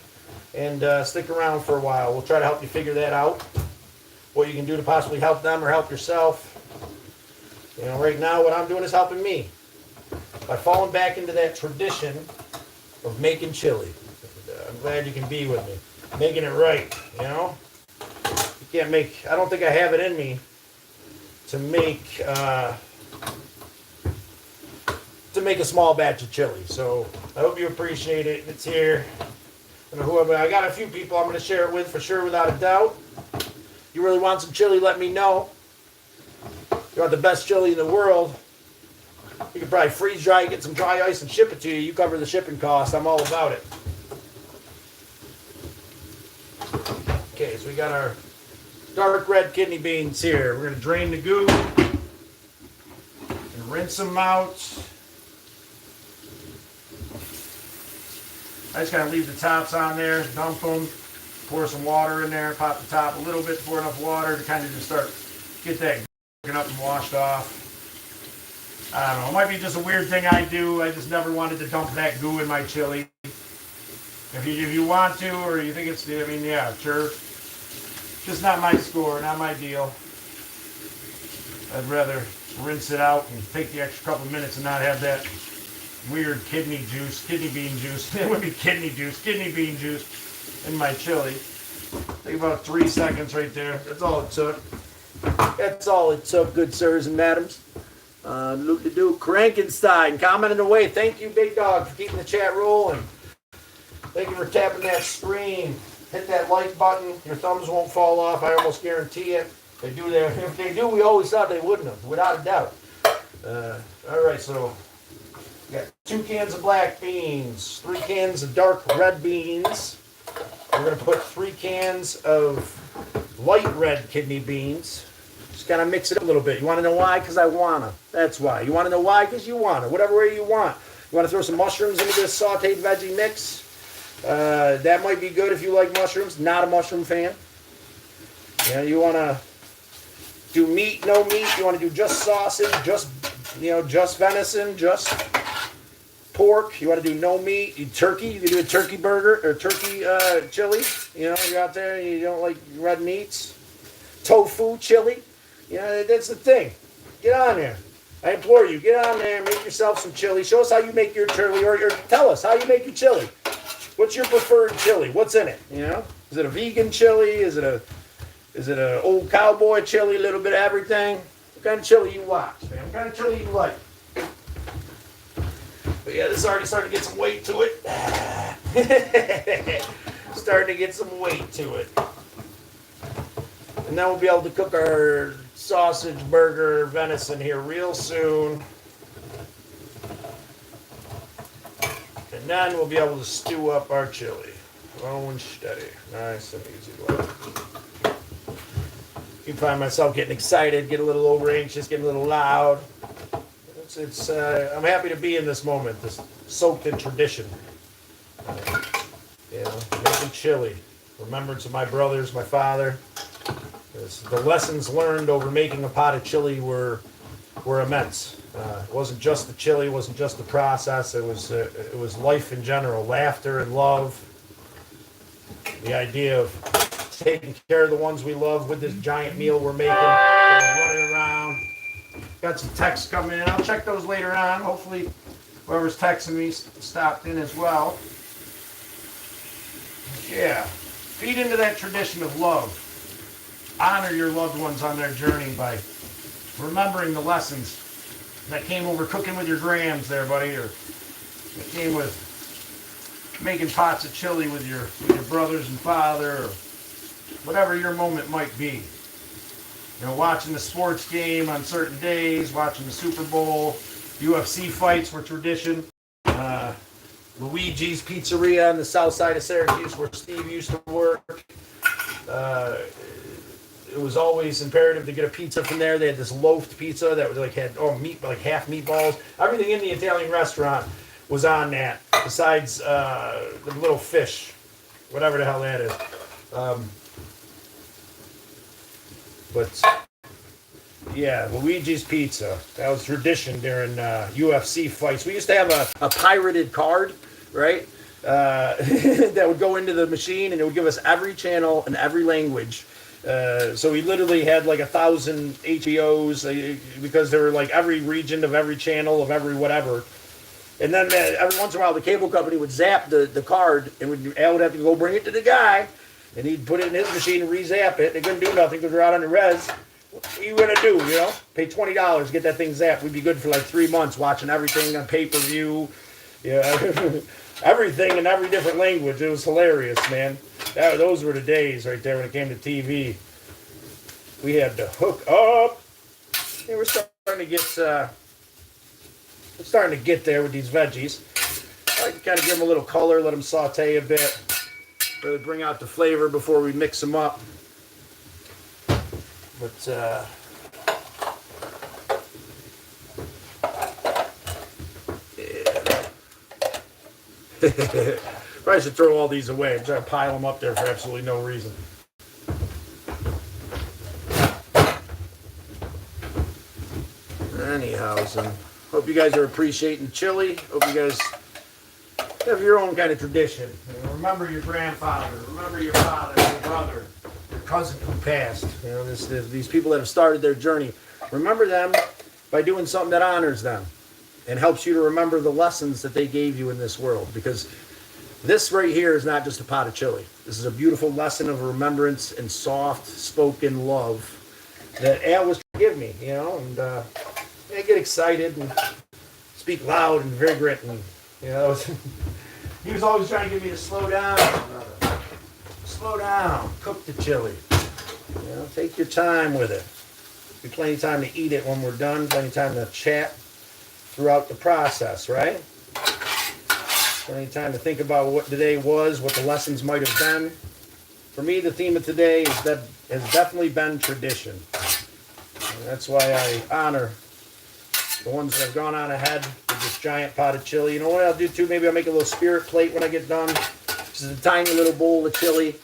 Speaker 1: And stick around for a while. We'll try to help you figure that out. What you can do to possibly help them or help yourself. You know, right now what I'm doing is helping me. By falling back into that tradition of making chili. I'm glad you can be with me. Making it right, you know? You can't make, I don't think I have it in me to make a small batch of chili. So I hope you appreciate it. It's here. And whoever, I got a few people I'm going to share it with for sure, without a doubt. You really want some chili, let me know. You want the best chili in the world, you can probably freeze dry it, get some dry ice, and ship it to you. You cover the shipping cost. I'm all about it. Okay, so we got our dark red kidney beans here. We're going to drain the goo and rinse them out. I just kind of leave the tops on there, dump them, pour some water in there, pop the top a little bit, pour enough water to kind of just start, get that up and washed off. I don't know, it might be just a weird thing I do. I just never wanted to dump that goo in my chili. If you want to, or you think it's, I mean, yeah, sure. Just not my score, not my deal. I'd rather rinse it out and take the extra couple minutes and not have that weird kidney bean juice. It would be kidney bean juice in my chili. Take about 3 seconds right there. That's all it took. That's all it took, good sirs and madams. Loop-de-doo, Crankenstein, commenting away. Thank you, Big Dog, for keeping the chat rolling. Thank you for tapping that screen. Hit that like button. Your thumbs won't fall off. I almost guarantee it. They do that. If they do, we always thought they wouldn't have, without a doubt. All right, so we got 2 cans of black beans, 3 cans of dark red beans. We're going to put 3 cans of light red kidney beans. Just kind of mix it up a little bit. You want to know why? Because I want to. That's why. You want to know why? Because you want to. Whatever way you want. You want to throw some mushrooms into this sauteed veggie mix? That might be good if you like mushrooms. Not a mushroom fan. Yeah, you want to do meat, no meat. You want to do just sausage, just venison, just pork. You want to do no meat. You turkey. You can do a turkey burger or turkey chili. You know, you're out there and you don't like red meats. Tofu chili. You know, that's the thing. Get on there. I implore you, get on there and make yourself some chili. Show us how you make your chili, or tell us how you make your chili. What's your preferred chili? What's in it? You know, is it a vegan chili? Is it a old cowboy chili? A little bit of everything. What kind of chili you watch, man? What kind of chili you like? But yeah, this is already starting to get some weight to it. Starting to get some weight to it. And then we'll be able to cook our sausage, burger, venison here real soon. And then we'll be able to stew up our chili. Slow and steady. Nice and easy. You find myself getting excited, get a little over anxious, getting a little loud. I'm happy to be in this moment, this soaked in tradition. Making chili. Remembrance of my brothers, my father. The lessons learned over making a pot of chili were immense. It wasn't just the chili, it wasn't just the process. It was life in general, laughter and love. The idea of taking care of the ones we love with this giant meal we're making, running around, Got some texts coming in. I'll check those later on. Hopefully, whoever's texting me stopped in as well. Yeah. Feed into that tradition of love. Honor your loved ones on their journey by remembering the lessons that came over cooking with your grams there, buddy, or that came with making pots of chili with your brothers and father, or whatever your moment might be. You know, watching the sports game on certain days, watching the Super Bowl, UFC fights were tradition. Luigi's Pizzeria on the south side of Syracuse, where Steve used to work. It was always imperative to get a pizza from there. They had this loafed pizza that was had meat, like half meatballs. Everything in the Italian restaurant was on that, besides the little fish, whatever the hell that is. But yeah, Luigi's Pizza. That was tradition during UFC fights. We used to have a pirated card, right? That would go into the machine, and it would give us every channel and every language. So we literally had like 1,000 HBOs because there were like every region of every channel of every whatever. And then every once in a while, the cable company would zap the card, and Al would have to go bring it to the guy, and he'd put it in his machine and re-zap it. They couldn't do nothing because we're out on the res. What are you going to do, you know? Pay $20, get that thing zapped. We'd be good for like 3 months watching everything on pay-per-view. Yeah, everything in every different language. It was hilarious, man. Those were the days right there when it came to TV. We had to hook up. Yeah, we're starting to get there with these veggies. I like to kind of give them a little color, let them saute a bit, really bring out the flavor before we mix them up. But yeah. Probably should throw all these away. I'm trying to pile them up there for absolutely no reason. Anyhow, so hope you guys are appreciating chili. Hope you guys have your own kind of tradition. You know, remember your grandfather. Remember your father, your brother, your cousin who passed. You know, these people that have started their journey. Remember them by doing something that honors them and helps you to remember the lessons that they gave you in this world. Because this right here is not just a pot of chili. This is a beautiful lesson of remembrance and soft-spoken love that Al was trying to give me, you know, and I get excited and speak loud and vibrant, and you know, he was always trying to get me to slow down, brother. Slow down, cook the chili. You know, take your time with it. Be plenty of time to eat it when we're done. Plenty of time to chat throughout the process, right? Plenty of time to think about what today was, what the lessons might have been. For me, the theme of today has definitely been tradition. And that's why I honor the ones that have gone on ahead with this giant pot of chili. You know what I'll do too? Maybe I'll make a little spirit plate when I get done. This is a tiny little bowl of chili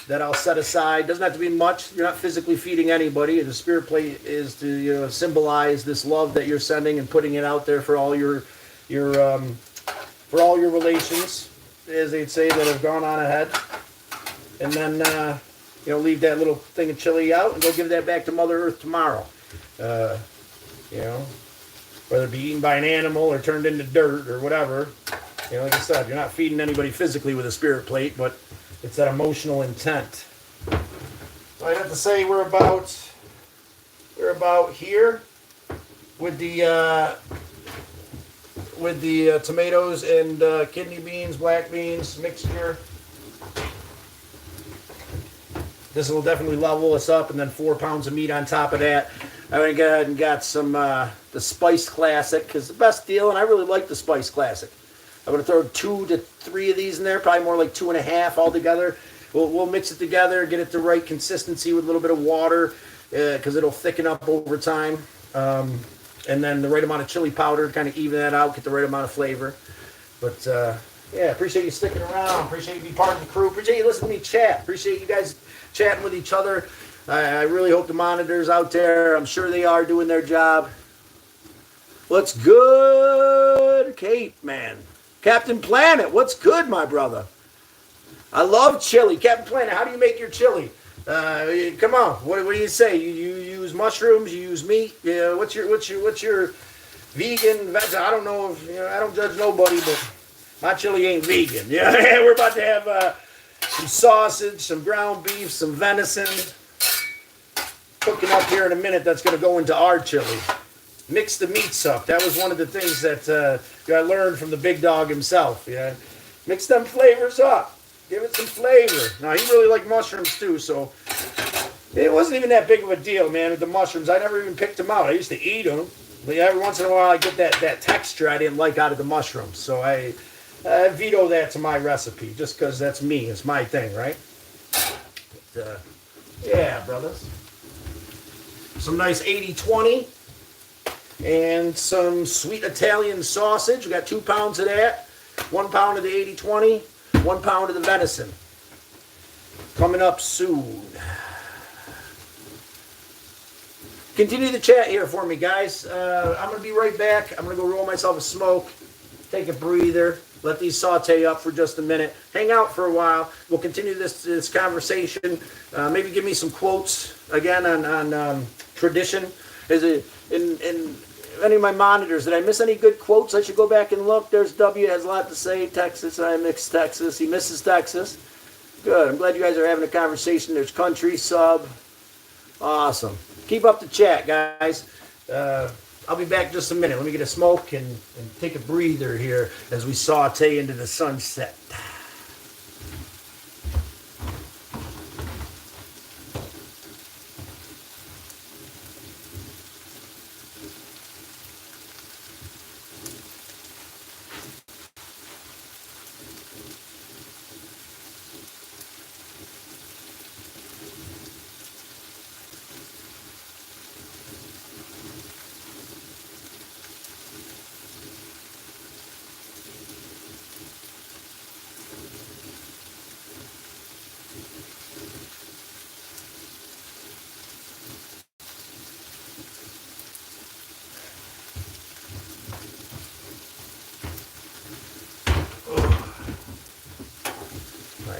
Speaker 1: that I'll set aside. Doesn't have to be much. You're not physically feeding anybody. The spirit plate is to, you know, symbolize this love that you're sending and putting it out there for all your relations, as they'd say, that have gone on ahead. And then you know, leave that little thing of chili out and go give that back to Mother Earth tomorrow. You know, whether it be eaten by an animal or turned into dirt or whatever. You know, like I said, you're not feeding anybody physically with a spirit plate, but it's that emotional intent. So I'd have to say we're about here with the tomatoes and kidney beans, black beans mixture. This will definitely level us up, and then 4 pounds of meat on top of that. I went ahead and got some the Spice Classic, because the best deal, and I really like the Spice Classic. I'm going to throw 2 to 3 of these in there, probably more like 2.5 altogether. We'll mix it together, get it the right consistency with a little bit of water, because it'll thicken up over time. And then the right amount of chili powder to kind of even that out, get the right amount of flavor. But yeah, appreciate you sticking around. Appreciate you being part of the crew. Appreciate you listening to me chat. Appreciate you guys chatting with each other. I really hope the monitors out there, I'm sure they are doing their job. What's good, Kate, man? Captain Planet, what's good, my brother? I love chili. Captain Planet, how do you make your chili? Come on, what do you say? You use mushrooms? You use meat? Yeah. What's your vegan? I don't know if I don't judge nobody, but my chili ain't vegan. Yeah, we're about to have some sausage, some ground beef, some venison cooking up here in a minute. That's going to go into our chili. Mix the meats up. That was one of the things that I learned from the big dog himself. Yeah, mix them flavors up. Give it some flavor. Now, he really liked mushrooms too, so it wasn't even that big of a deal, man, with the mushrooms. I never even picked them out. I used to eat them, but every once in a while I get that texture I didn't like out of the mushrooms. So I veto that to my recipe, just because that's me. It's my thing, right? But, yeah, brothers. Some nice 80-20 and some sweet Italian sausage. We got 2 pounds of that, 1 pound of the 80-20. 1 pound of the venison. Coming up soon. Continue the chat here for me, guys. I'm going to be right back. I'm going to go roll myself a smoke, take a breather, let these saute up for just a minute, hang out for a while. We'll continue this conversation. Maybe give me some quotes again on tradition. Is it in any of my monitors, did I miss any good quotes? I should go back and look. There's W, has a lot to say. Texas, I miss Texas. He misses Texas. Good. I'm glad you guys are having a conversation. There's country, sub. Awesome. Keep up the chat, guys. I'll be back in just a minute. Let me get a smoke and take a breather here as we saute into the sunset.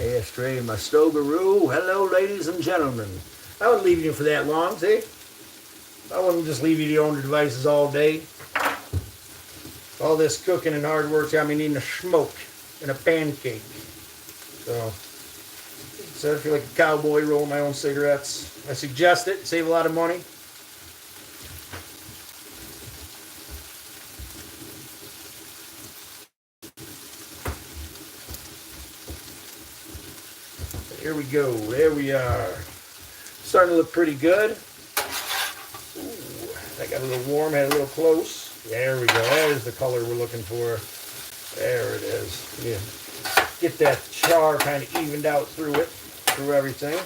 Speaker 1: Ashtray, my Stogaroo. Hello, ladies and gentlemen. I wouldn't leave you for that long, see? I wouldn't just leave you to your own devices all day. All this cooking and hard work's got me needing a smoke and a pancake. So I feel like a cowboy rolling my own cigarettes. I suggest it. Save a lot of money. Here we go. There we are. Starting to look pretty good. Ooh, that got a little warm, had a little close. There we go. There's the color we're looking for. There it is. Yeah. Get that char kind of evened out through it, through everything.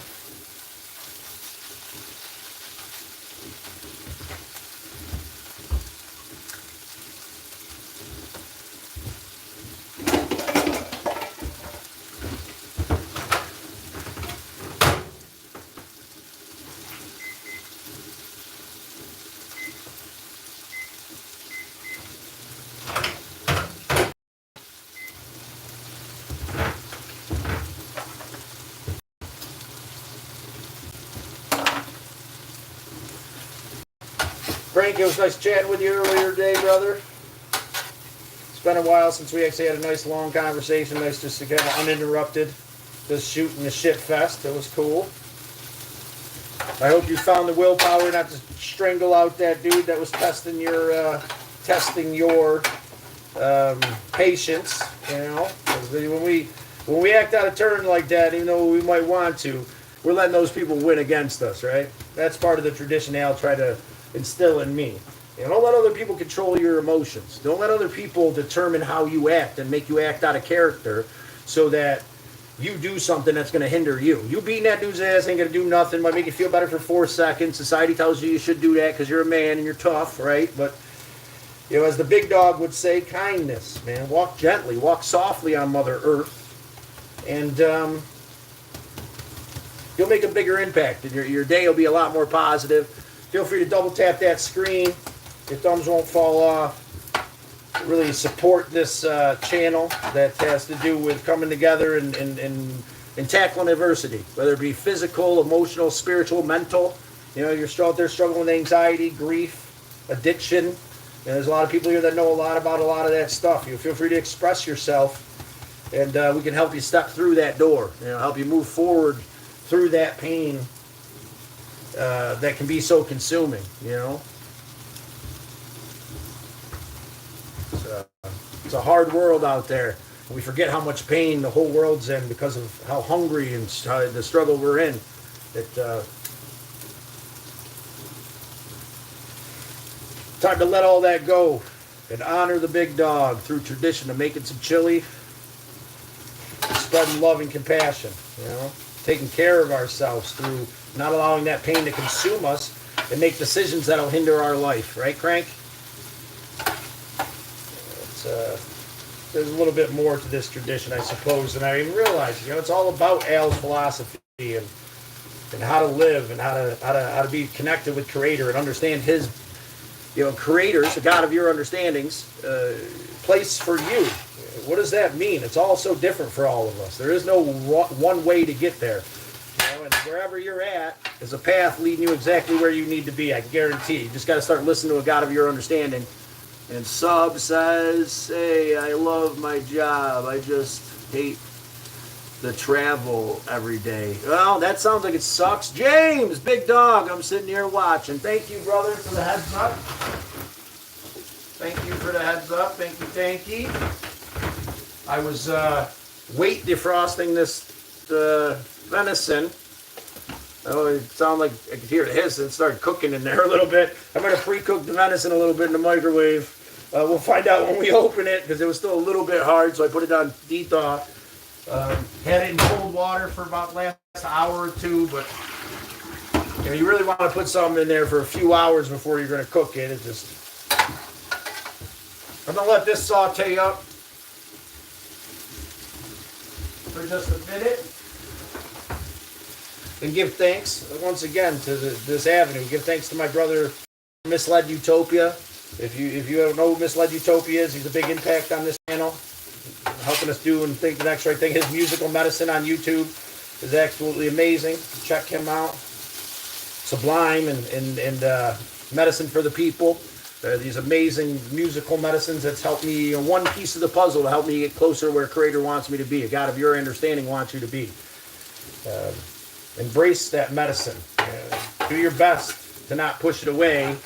Speaker 1: Frank, it was nice chatting with you earlier today, brother. It's been a while since we actually had a nice long conversation. Nice just to get uninterrupted, just shooting the shit fest. It was cool. I hope you found the willpower not to strangle out that dude that was testing your patience. You know, 'cause when we act out of turn like that, even though we might want to, we're letting those people win against us, right? That's part of the tradition I'll try to instill in me. You know, don't let other people control your emotions. Don't let other people determine how you act and make you act out of character so that you do something that's going to hinder you. You beating that dude's ass ain't going to do nothing. Might make you feel better for 4 seconds. Society tells you should do that because you're a man and you're tough, right? But, you know, as the big dog would say, kindness, man. Walk gently. Walk softly on Mother Earth. And you'll make a bigger impact. And your day will be a lot more positive. Feel free to double tap that screen. Your thumbs won't fall off. Really support this channel that has to do with coming together and and tackling adversity, whether it be physical, emotional, spiritual, mental. You're out there struggling with anxiety, grief, addiction. There's a lot of people here that know a lot about a lot of that stuff. You feel free to express yourself, and we can help you step through that door. Help you move forward through that pain that can be so consuming. It's a hard world out there. We forget how much pain the whole world's in because of how hungry and the struggle we're in. Time to let all that go and honor the big dog through tradition of making some chili, spreading love and compassion, taking care of ourselves through not allowing that pain to consume us and make decisions that'll hinder our life. Right, Crank? There's a little bit more to this tradition, I suppose, than I even realized. It's all about Al's philosophy and how to live and how to be connected with Creator and understand His, Creator's, the God of your understandings, place for you. What does that mean? It's all so different for all of us. There is no one way to get there. And wherever you're at is a path leading you exactly where you need to be. I guarantee. You just got to start listening to a God of your understanding. And Sub says, hey, I love my job. I just hate the travel every day. Well, that sounds like it sucks. James, big dog, I'm sitting here watching. Thank you, brother, for the heads up. Thank you for the heads up. Thank you. I was weight defrosting this venison. Oh, it sounded like I could hear it hiss and started cooking in there a little bit. I'm going to pre-cook the venison a little bit in the microwave. We'll find out when we open it because it was still a little bit hard, so I put it on de-thaw. Had it in cold water for about the last hour or two, but you really want to put something in there for a few hours before you're going to cook it. I'm going to let this saute up for just a minute. And give thanks once again to this avenue. Give thanks to my brother, Misled Utopia. If you don't know who Misled Utopia is, he's a big impact on this channel, helping us do and think the next right thing. His musical medicine on YouTube is absolutely amazing. Check him out. Sublime and medicine for the people. These amazing musical medicines that's helped me, one piece of the puzzle to help me get closer where Creator wants me to be. A God of your understanding wants you to be. Embrace that medicine. Do your best to not push it away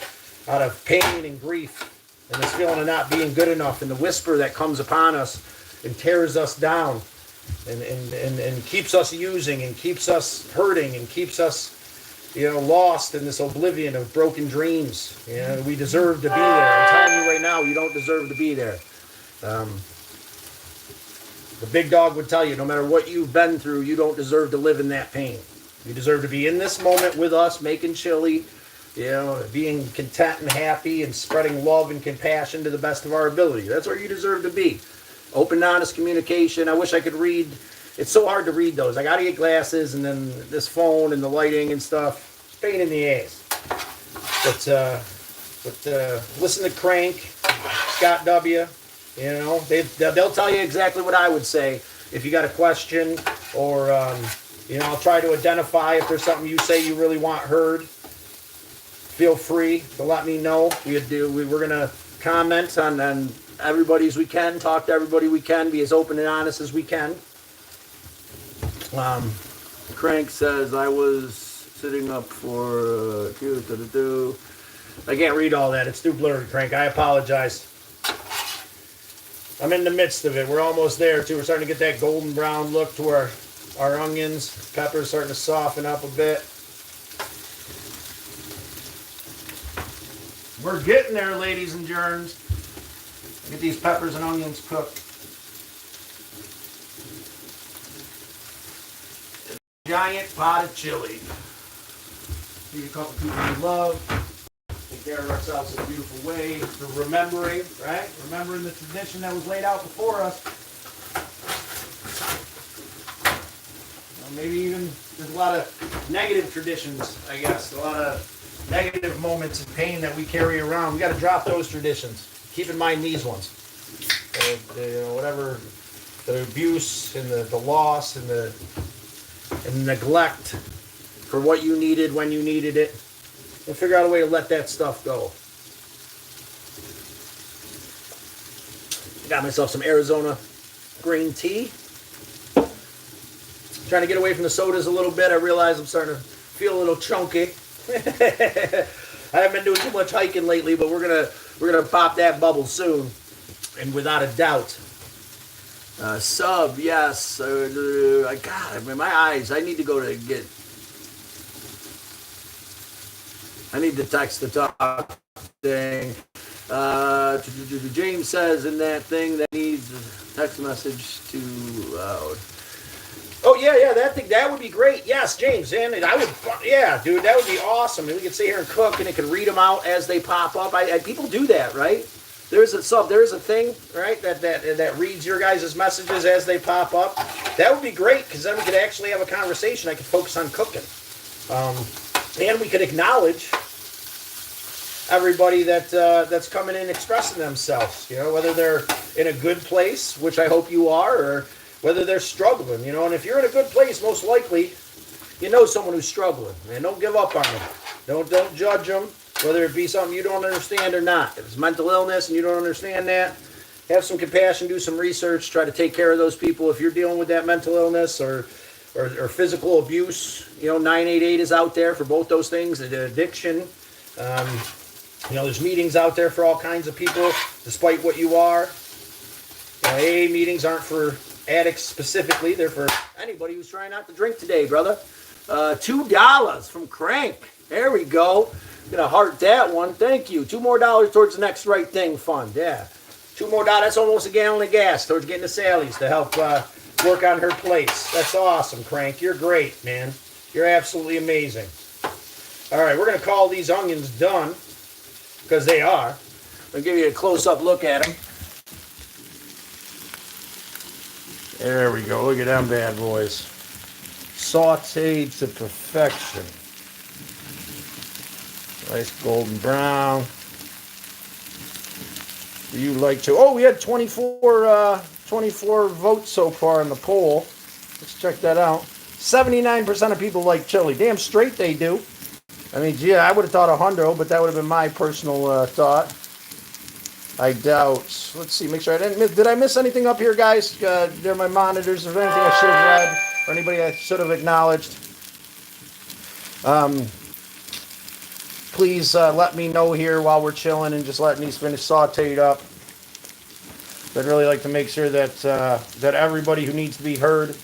Speaker 1: out of pain and grief and this feeling of not being good enough and the whisper that comes upon us and tears us down and keeps us using and keeps us hurting and keeps us lost in this oblivion of broken dreams. We deserve to be there. I'm telling you right now, you don't deserve to be there. The big dog would tell you, no matter what you've been through, you don't deserve to live in that pain. You deserve to be in this moment with us, making chili, being content and happy and spreading love and compassion to the best of our ability. That's where you deserve to be. Open, honest communication. I wish I could read. It's so hard to read those. I got to get glasses, and then this phone and the lighting and stuff. It's a pain in the ass. But listen to Crank, Scott W. They'll tell you exactly what I would say if you got a question, or I'll try to identify if there's something you say you really want heard. Feel free to let me know. We're gonna comment on everybody as we can, talk to everybody we can, be as open and honest as we can. Crank says I was sitting up for I can't read all that. It's too blurry, Crank. I apologize. I'm in the midst of it. We're almost there, too. We're starting to get that golden brown look to our onions. Peppers starting to soften up a bit. We're getting there, ladies and germs. Get these peppers and onions cooked. Giant pot of chili. Feed a couple people we love. Take care of ourselves in a beautiful way. The remembering, right? Remembering the tradition that was laid out before us. Maybe even there's a lot of negative traditions, I guess. A lot of negative moments of pain that we carry around. We got to drop those traditions. Keep in mind these ones. Whatever the abuse and the loss and the and neglect for what you needed when you needed it. And figure out a way to let that stuff go. Got myself some Arizona green tea. Trying to get away from the sodas a little bit. I realize I'm starting to feel a little chunky. I haven't been doing too much hiking lately, but we're gonna pop that bubble soon, and without a doubt. Sub, yes. God, I mean, my eyes. I need to go to get. I need to text the talk thing. James says in that thing that needs a text message too loud. Oh yeah, that would be great. Yes, James, and I would, yeah, dude, that would be awesome. And we could sit here and cook, and it could read them out as they pop up. People do that, right? There's a thing, right, that reads your guys' messages as they pop up. That would be great, because then we could actually have a conversation. I could focus on cooking, and we could acknowledge everybody that's coming in expressing themselves. You know, whether they're in a good place, which I hope you are, or whether they're struggling, you know. And if you're in a good place, most likely, you know someone who's struggling. Man, don't give up on them. Don't judge them, whether it be something you don't understand or not. If it's mental illness and you don't understand that, have some compassion, do some research, try to take care of those people. If you're dealing with that mental illness or physical abuse, you know, 988 is out there for both those things, the addiction. You know, there's meetings out there for all kinds of people, despite what you are. You know, AA meetings aren't for addicts specifically. They're for anybody who's trying not to drink today, brother. $2 from Crank. There we go. Gonna heart that one. Thank you. $2 more towards the Next Right Thing Fund. Yeah. $2 more. That's almost a gallon of gas towards getting to Sally's to help work on her place. That's awesome, Crank. You're great, man. You're absolutely amazing. All right, we're gonna call these onions done, because they are. I'll give you a close-up look at them. There we go. Look at them bad boys. Sautéed to perfection. Nice golden brown. Do you like to? Oh, we had 24 votes so far in the poll. Let's check that out. 79% of people like chili. Damn straight they do. I mean, gee, I would have thought 100, but that would have been my personal thought. I doubt. Let's see. Make sure I didn't miss. Did I miss anything up here, guys? There are my monitors. Is there anything I should have read or anybody I should have acknowledged? Please let me know here while we're chilling and just letting these finish sauteed up. I'd really like to make sure that that everybody who needs to be heard,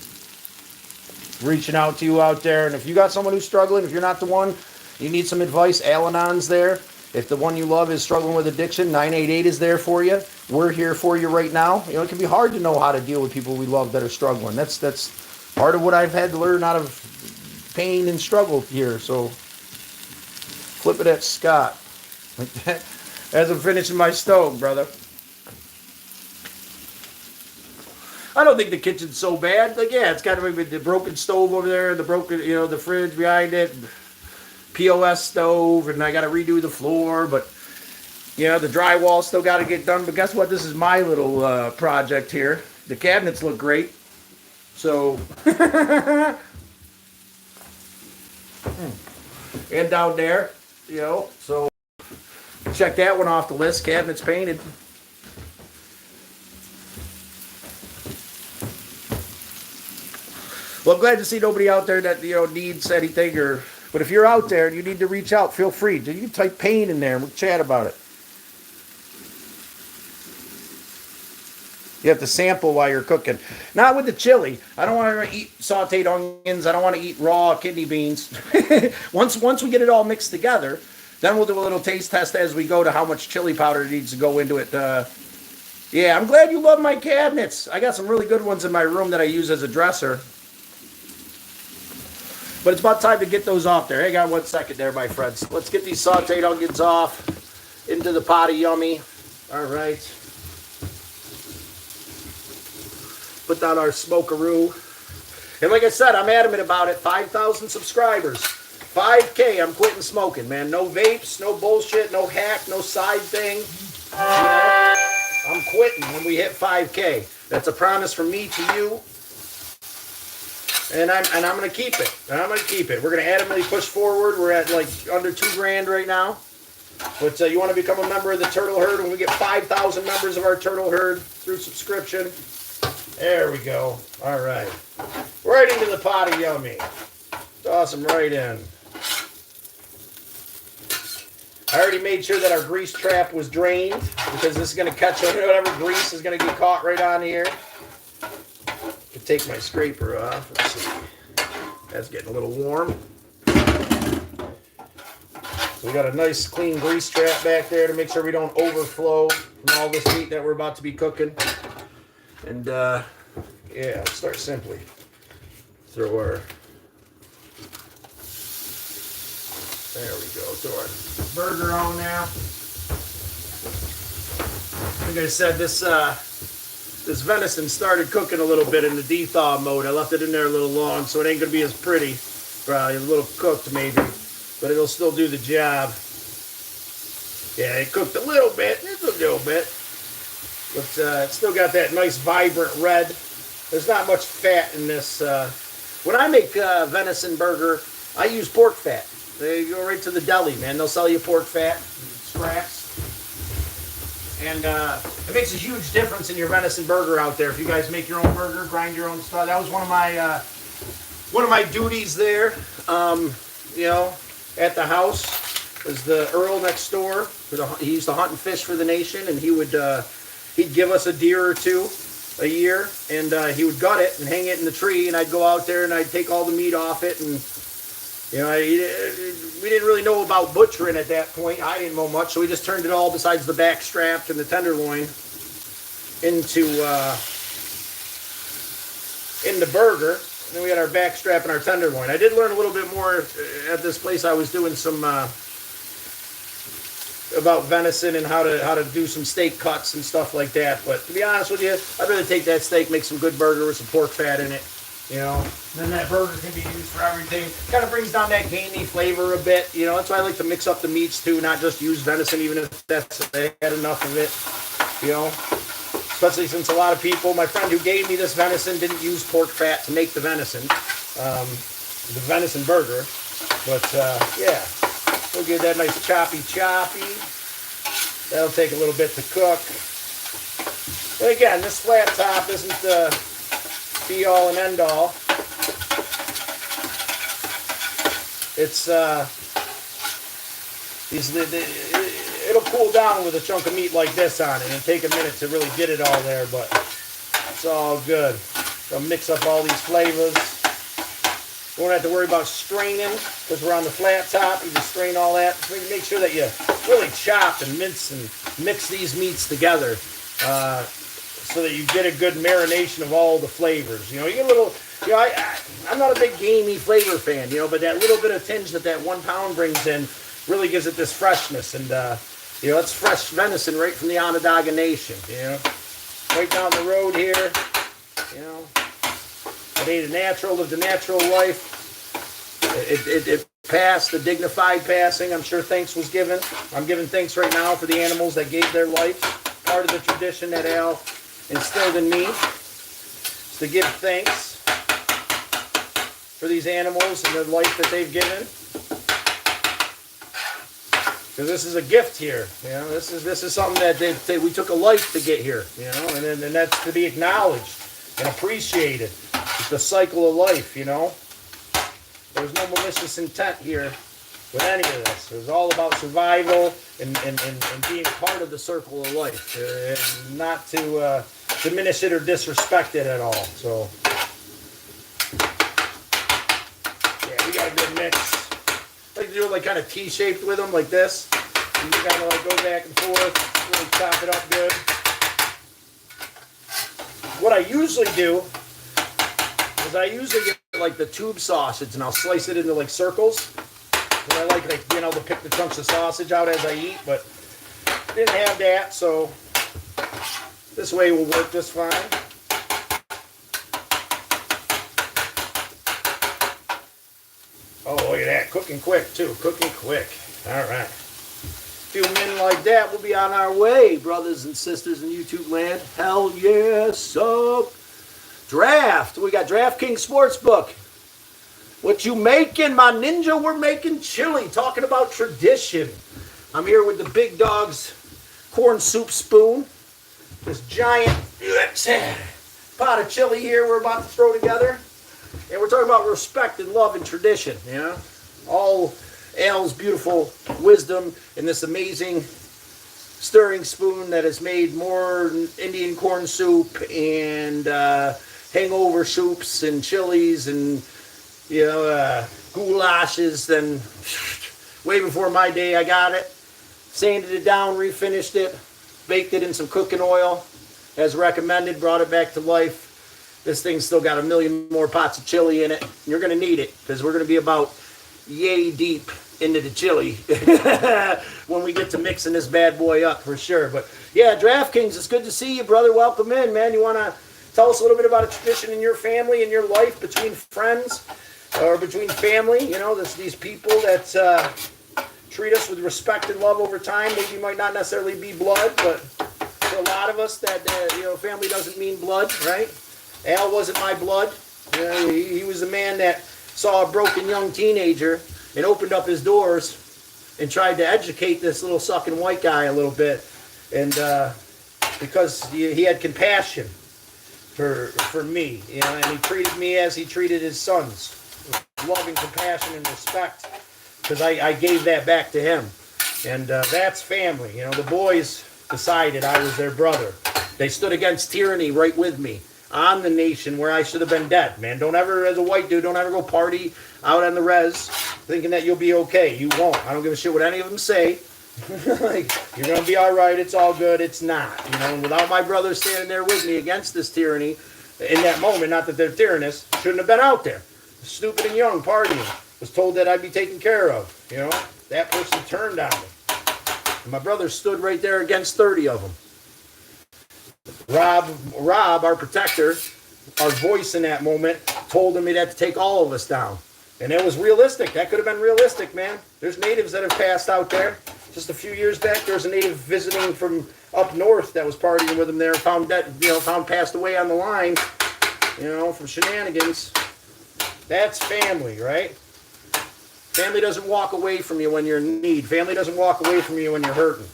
Speaker 1: reaching out to you out there. And if you got someone who's struggling, if you're not the one, you need some advice, Al-Anon's there. If the one you love is struggling with addiction, 988 is there for you. We're here for you right now. You know, it can be hard to know how to deal with people we love that are struggling. That's part of what I've had to learn out of pain and struggle here. So flip it at Scott. As I'm finishing my stove, brother. I don't think the kitchen's so bad. Like, yeah, it's got the broken stove over there, the broken, you know, the fridge behind it. POS stove, and I got to redo the floor, but you know, the drywall still got to get done. But guess what? This is my little project here. The cabinets look great, so and down there, you know, so check that one off the list. Cabinets painted. Well, I'm glad to see nobody out there that, you know, needs anything or. But if you're out there and you need to reach out, feel free. You can type pain in there and we'll chat about it. You have to sample while you're cooking. Not with the chili. I don't want to eat sauteed onions. I don't want to eat raw kidney beans. Once we get it all mixed together, then we'll do a little taste test as we go to how much chili powder needs to go into it. Yeah, I'm glad you love my cabinets. I got some really good ones in my room that I use as a dresser. But it's about time to get those off there. Hang on 1 second there, my friends. Let's get these sauteed onions off into the pot of yummy. All right. Put down our smokeroo. And like I said, I'm adamant about it. 5,000 subscribers. 5K, I'm quitting smoking, man. No vapes, no bullshit, no hack, no side thing. You know? I'm quitting when we hit 5K. That's a promise from me to you. And I'm gonna keep it. And I'm gonna keep it. We're gonna adamantly push forward. We're at like under $2,000 right now. But you want to become a member of the Turtle Herd when we get 5,000 members of our Turtle Herd through subscription. There we go. All right. Right into the pot of yummy. Toss them right in. I already made sure that our grease trap was drained because this is going to catch whatever grease is going to get caught right on here. Take my scraper off. Let's see. That's getting a little warm. So we got a nice clean grease trap back there to make sure we don't overflow from all this meat that we're about to be cooking. And yeah, let's start simply. Throw our, there we go, throw our burger on now. Like I said, this venison started cooking a little bit in the de-thaw mode. I left it in there a little long, so it ain't gonna be as pretty. Probably a little cooked maybe, but it'll still do the job. Yeah, it cooked a little bit, but it's still got that nice vibrant red. There's not much fat in this. When I make venison burger, I use pork fat. They go right to the deli, man. They'll sell you pork fat, scraps. And it makes a huge difference in your venison burger out there. If you guys make your own burger, grind your own stuff. That was one of my duties there. You know, at the house was the Earl next door. He used to hunt and fish for the nation, and he'd give us a deer or two a year, and he would gut it and hang it in the tree, and I'd go out there and I'd take all the meat off it, and you know, we didn't really know about butchering at that point. I didn't know much, so we just turned it all, besides the back strap and the tenderloin, into burger. And then we had our back strap and our tenderloin. I did learn a little bit more at this place. I was doing some about venison and how to do some steak cuts and stuff like that. But to be honest with you, I'd rather take that steak, make some good burger with some pork fat in it. You know, then that burger can be used for everything. Kind of brings down that gamey flavor a bit. You know, that's why I like to mix up the meats too, not just use venison, even if they had enough of it. You know, especially since a lot of people, my friend who gave me this venison didn't use pork fat to make the venison burger. But yeah, we'll get that nice choppy. That'll take a little bit to cook. And again, this flat top isn't the be all and end all. It's it'll cool down with a chunk of meat like this on it. It'll take a minute to really get it all there, but it's all good. So mix up all these flavors. You won't have to worry about straining because we're on the flat top. You just strain all that. Make sure that you really chop and mince and mix these meats together. So that you get a good marination of all the flavors. You know, you get a little, you know, I'm not a big gamey flavor fan, you know, but that little bit of tinge that 1 pound brings in really gives it this freshness. And, you know, it's fresh venison right from the Onondaga Nation, you know. Right down the road here, you know. I ate a natural, lived a natural life. It passed the dignified passing. I'm sure thanks was given. I'm giving thanks right now for the animals that gave their life. Part of the tradition that Al instilled in me is to give thanks for these animals and the life that they've given, because this is a gift here. You know, this is something that we took a life to get here. You know, and that's to be acknowledged and appreciated. It's the cycle of life. You know, there's no malicious intent here with any of this. It was all about survival and being part of the circle of life, and not to diminish it or disrespect it at all. So, yeah, we got a good mix. I like to do it like kind of T-shaped with them, like this. And you kind of like go back and forth, really chop it up good. What I usually do is I usually get like the tube sausage and I'll slice it into like circles. And I like, you know, to pick the chunks of sausage out as I eat, but didn't have that, so this way will work just fine. Oh, look at that, cooking quick too, cooking quick. All right. A few men like that, we'll be on our way, brothers and sisters in YouTube land. Hell yeah, sup. Draft. We got DraftKings Sportsbook. What you making, my ninja? We're making chili. Talking about tradition. I'm here with the Big Dog's corn soup spoon. This giant pot of chili here we're about to throw together. And we're talking about respect and love and tradition. You know? All Al's beautiful wisdom in this amazing stirring spoon that has made more Indian corn soup and hangover soups and chilies and goulashes than way before my day. I got it, sanded it down, refinished it, baked it in some cooking oil as recommended, brought it back to life. This thing's still got a million more pots of chili in it. You're going to need it because we're going to be about yay deep into the chili when we get to mixing this bad boy up for sure. But yeah, DraftKings, it's good to see you, brother. Welcome in, man. You want to tell us a little bit about a tradition in your family, in your life, between friends or between family? You know, these people that treat us with respect and love over time. Maybe might not necessarily be blood, but for a lot of us, that family doesn't mean blood, right? Al wasn't my blood. He was a man that saw a broken young teenager and opened up his doors and tried to educate this little sucking white guy a little bit. And because he had compassion for me, and he treated me as he treated his sons, with love and compassion and respect, because I gave that back to him. And that's family. The boys decided I was their brother. They stood against tyranny right with me on the nation where I should have been dead, man. Don't ever, as a white dude, don't ever go party out on the res thinking that you'll be okay. You won't. I don't give a shit what any of them say. Like, you're going to be all right. It's all good. It's not. And without my brother standing there with me against this tyranny in that moment, not that they're tyrannous, shouldn't have been out there. Stupid and young, partying. Was told that I'd be taken care of. That person turned on me. And my brother stood right there against 30 of them. Rob, our protector, our voice in that moment, told him he'd have to take all of us down. And it was realistic. That could have been realistic, man. There's natives that have passed out there. Just a few years back, there was a native visiting from up north that was partying with him there, found passed away on the line, from shenanigans. That's family, right? Family doesn't walk away from you when you're in need. Family doesn't walk away from you when you're hurting.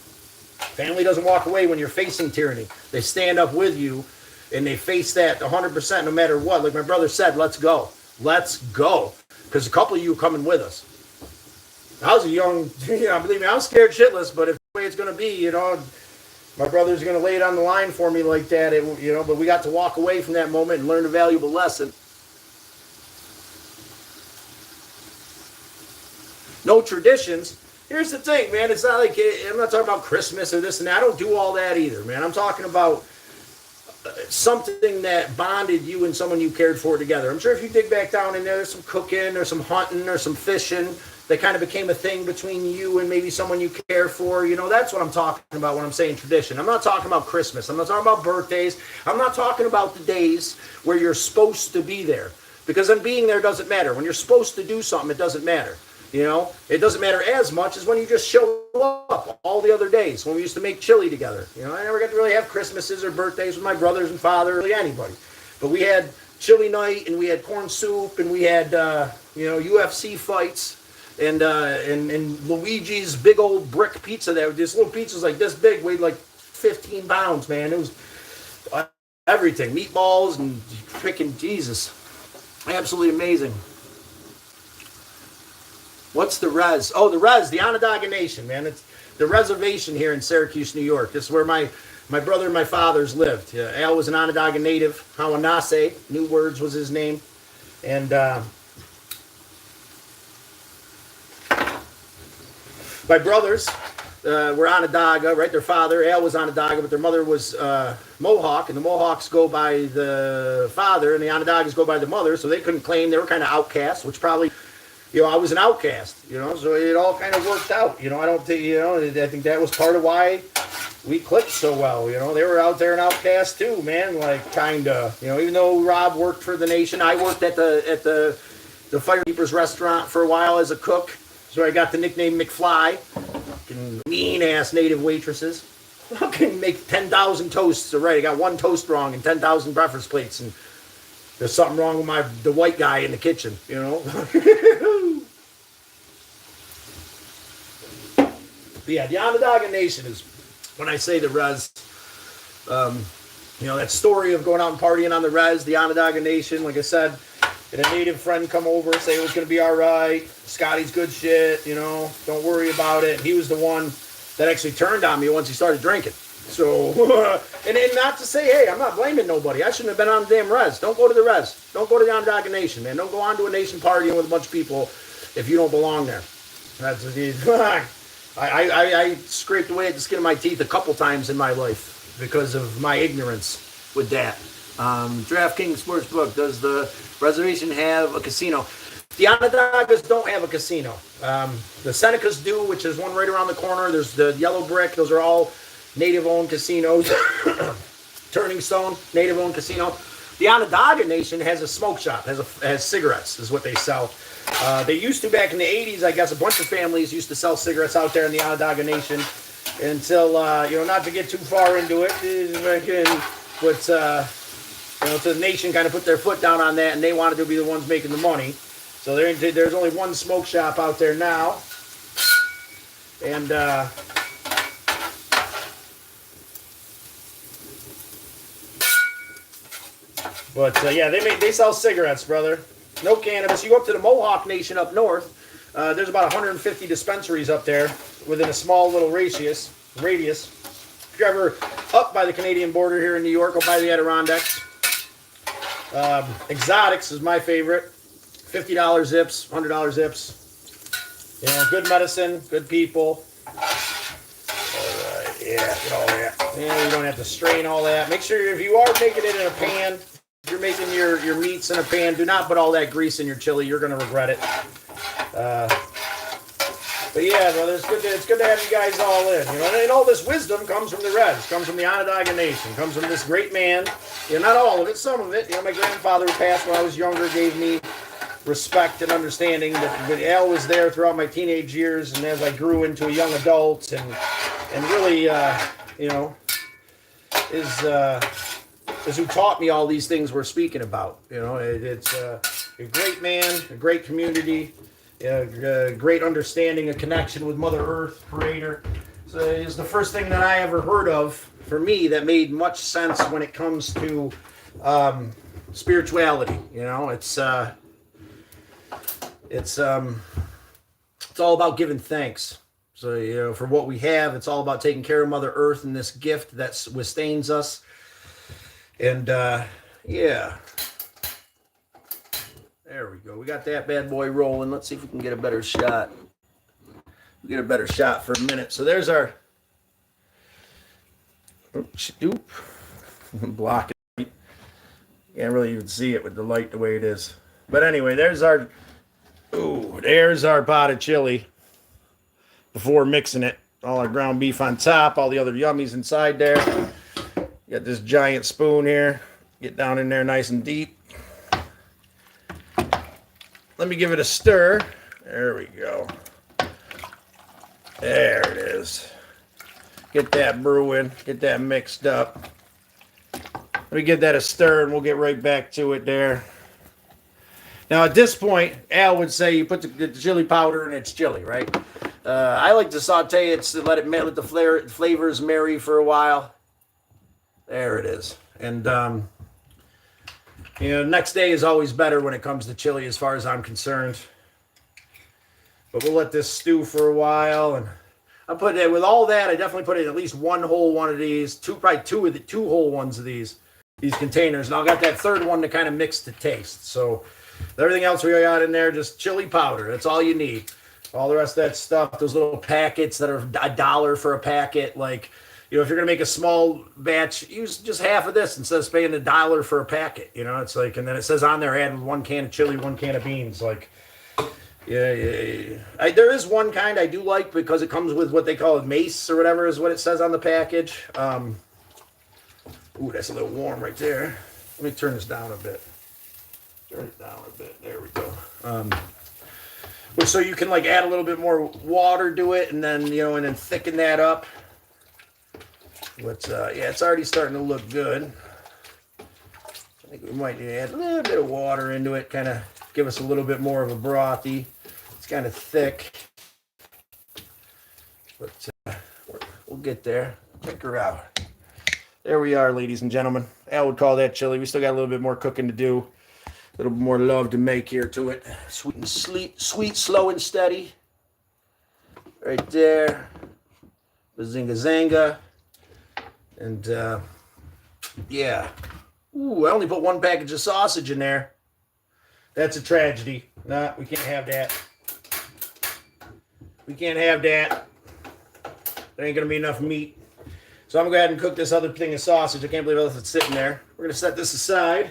Speaker 1: Family doesn't walk away when you're facing tyranny. They stand up with you, and they face that 100% no matter what. Like my brother said, let's go. Let's go. Because a couple of you are coming with us. I was a young, believe me, I was scared shitless, but if the way it's going to be, my brother's going to lay it on the line for me like that, but we got to walk away from that moment and learn a valuable lesson. No traditions. Here's the thing, man. It's not like, I'm not talking about Christmas or this and that. I don't do all that either, man. I'm talking about something that bonded you and someone you cared for together. I'm sure if you dig back down in there, there's some cooking or some hunting or some fishing that kind of became a thing between you and maybe someone you care for. That's what I'm talking about when I'm saying tradition. I'm not talking about Christmas. I'm not talking about birthdays. I'm not talking about the days where you're supposed to be there. Because then being there doesn't matter. When you're supposed to do something, it doesn't matter. It doesn't matter as much as when you just show up all the other days when we used to make chili together. I never got to really have Christmases or birthdays with my brothers and father, really anybody. But we had chili night, and we had corn soup, and we had UFC fights, and Luigi's big old brick pizza. This little pizza's like this big, weighed like 15 pounds, man. It was everything, meatballs and freaking Jesus, absolutely amazing. What's the res? Oh, the res, the Onondaga Nation, man. It's the reservation here in Syracuse, New York. This is where my brother and my fathers lived. Al was an Onondaga native. Hawanase, New Words was his name. And my brothers were Onondaga, right? Their father, Al, was Onondaga, but their mother was Mohawk. And the Mohawks go by the father, and the Onondagas go by the mother. So they couldn't claim. They were kind of outcasts, which probably... I was an outcast, so it all kind of worked out. I don't think, I think that was part of why we clicked so well. They were out there an outcast too, man, like kind of, even though Rob worked for the nation, I worked at the Firekeepers restaurant for a while as a cook, so I got the nickname McFly. Fucking mean-ass native waitresses. Fucking make 10,000 toasts, right? I got one toast wrong and 10,000 breakfast plates, and there's something wrong with the white guy in the kitchen, you know. But yeah, the Onondaga Nation is, when I say the res, you know, that story of going out and partying on the res, the Onondaga Nation, like I said, had a native friend come over, say it was going to be all right. Scotty's good shit, you know, don't worry about it. And he was the one that actually turned on me once he started drinking. So, and not to say, hey, I'm not blaming nobody. I shouldn't have been on the damn res. Don't go to the res. Don't go to the Onondaga Nation, man. Don't go on to a nation partying with a bunch of people if you don't belong there. That's I scraped away at the skin of my teeth a couple times in my life because of my ignorance with that. DraftKings Sportsbook, does the reservation have a casino? The Onondagas don't have a casino. The Senecas do, which is one right around the corner. There's the Yellow Brick. Those are all native-owned casinos. Turning Stone, native-owned casino. The Onondaga Nation has a smoke shop, has cigarettes, is what they sell. They used to, back in the 80s, I guess a bunch of families used to sell cigarettes out there in the Onondaga Nation until, you know, not to get too far into it, but, you know, so the nation kind of put their foot down on that, and they wanted to be the ones making the money. So there's only one smoke shop out there now. And, yeah, they sell cigarettes, brother. No cannabis. You go up to the Mohawk Nation up north. There's about 150 dispensaries up there within a small little radius. If you're ever up by the Canadian border here in New York, up by the Adirondacks. Exotics is my favorite. $50 zips, $100 zips. You know, good medicine, good people. All right, yeah, get all that. Yeah, you don't have to strain all that. Make sure if you are making it in a pan, if you're making your meats in a pan, do not put all that grease in your chili. You're going to regret it. But yeah, brother, it's good to have you guys all in. You know, and all this wisdom comes from the Reds, comes from the Onondaga Nation, comes from this great man. You know, not all of it, some of it. You know, my grandfather who passed when I was younger gave me respect and understanding that Al was there throughout my teenage years, and as I grew into a young adult, and really, you know, is who taught me all these things we're speaking about. You know, it's a great man, a great community. Great understanding, a connection with Mother Earth, Creator. So it's the first thing that I ever heard of for me that made much sense when it comes to spirituality. You know, it's all about giving thanks. So, you know, for what we have, it's all about taking care of Mother Earth and this gift that sustains us. And yeah. There we go. We got that bad boy rolling. Let's see if we can get a better shot. We'll get a better shot for a minute. So there's our... Oop. Block it. Can't really even see it with the light the way it is. But anyway, there's our... Ooh, there's our pot of chili. Before mixing it. All our ground beef on top. All the other yummies inside there. Got this giant spoon here. Get down in there nice and deep. Let me give it a stir. There we go. There it is. Get that brewing. Get that mixed up. Let me give that a stir and we'll get right back to it there. Now at this point, Al would say you put the chili powder and it's chili, right? I like to saute it to let the flavors marry for a while. There it is. And you know, next day is always better when it comes to chili as far as I'm concerned. But we'll let this stew for a while. And I put it with all that, I definitely put in at least one whole one of these, probably two whole ones of these containers. And I've got that third one to kind of mix the taste. So everything else we got in there, just chili powder. That's all you need. All the rest of that stuff, those little packets that are $1 for a packet, like... You know, if you're going to make a small batch, use just half of this instead of paying $1 for a packet. You know, it's like, and then it says on there, add 1 can of chili, 1 can of beans. Like, yeah. There is one kind I do like because it comes with what they call mace or whatever is what it says on the package. Ooh, that's a little warm right there. Let me turn this down a bit. Turn it down a bit. There we go. So you can like add a little bit more water to it and then, you know, and then thicken that up. But, yeah, it's already starting to look good. think we might need to add a little bit of water into it, kind of give us a little bit more of a brothy. It's kind of thick, but we'll get there. Check her out. There we are, ladies and gentlemen. Al would call that chili. We still got a little bit more cooking to do. A little bit more love to make here to it. Sweet and sweet, slow and steady. Right there. Bazinga zanga. And yeah. Ooh, I only put one package of sausage in there. That's a tragedy. Nah, we can't have that. We can't have that. There ain't gonna be enough meat. So I'm gonna go ahead and cook this other thing of sausage. I can't believe it's sitting there. We're gonna set this aside.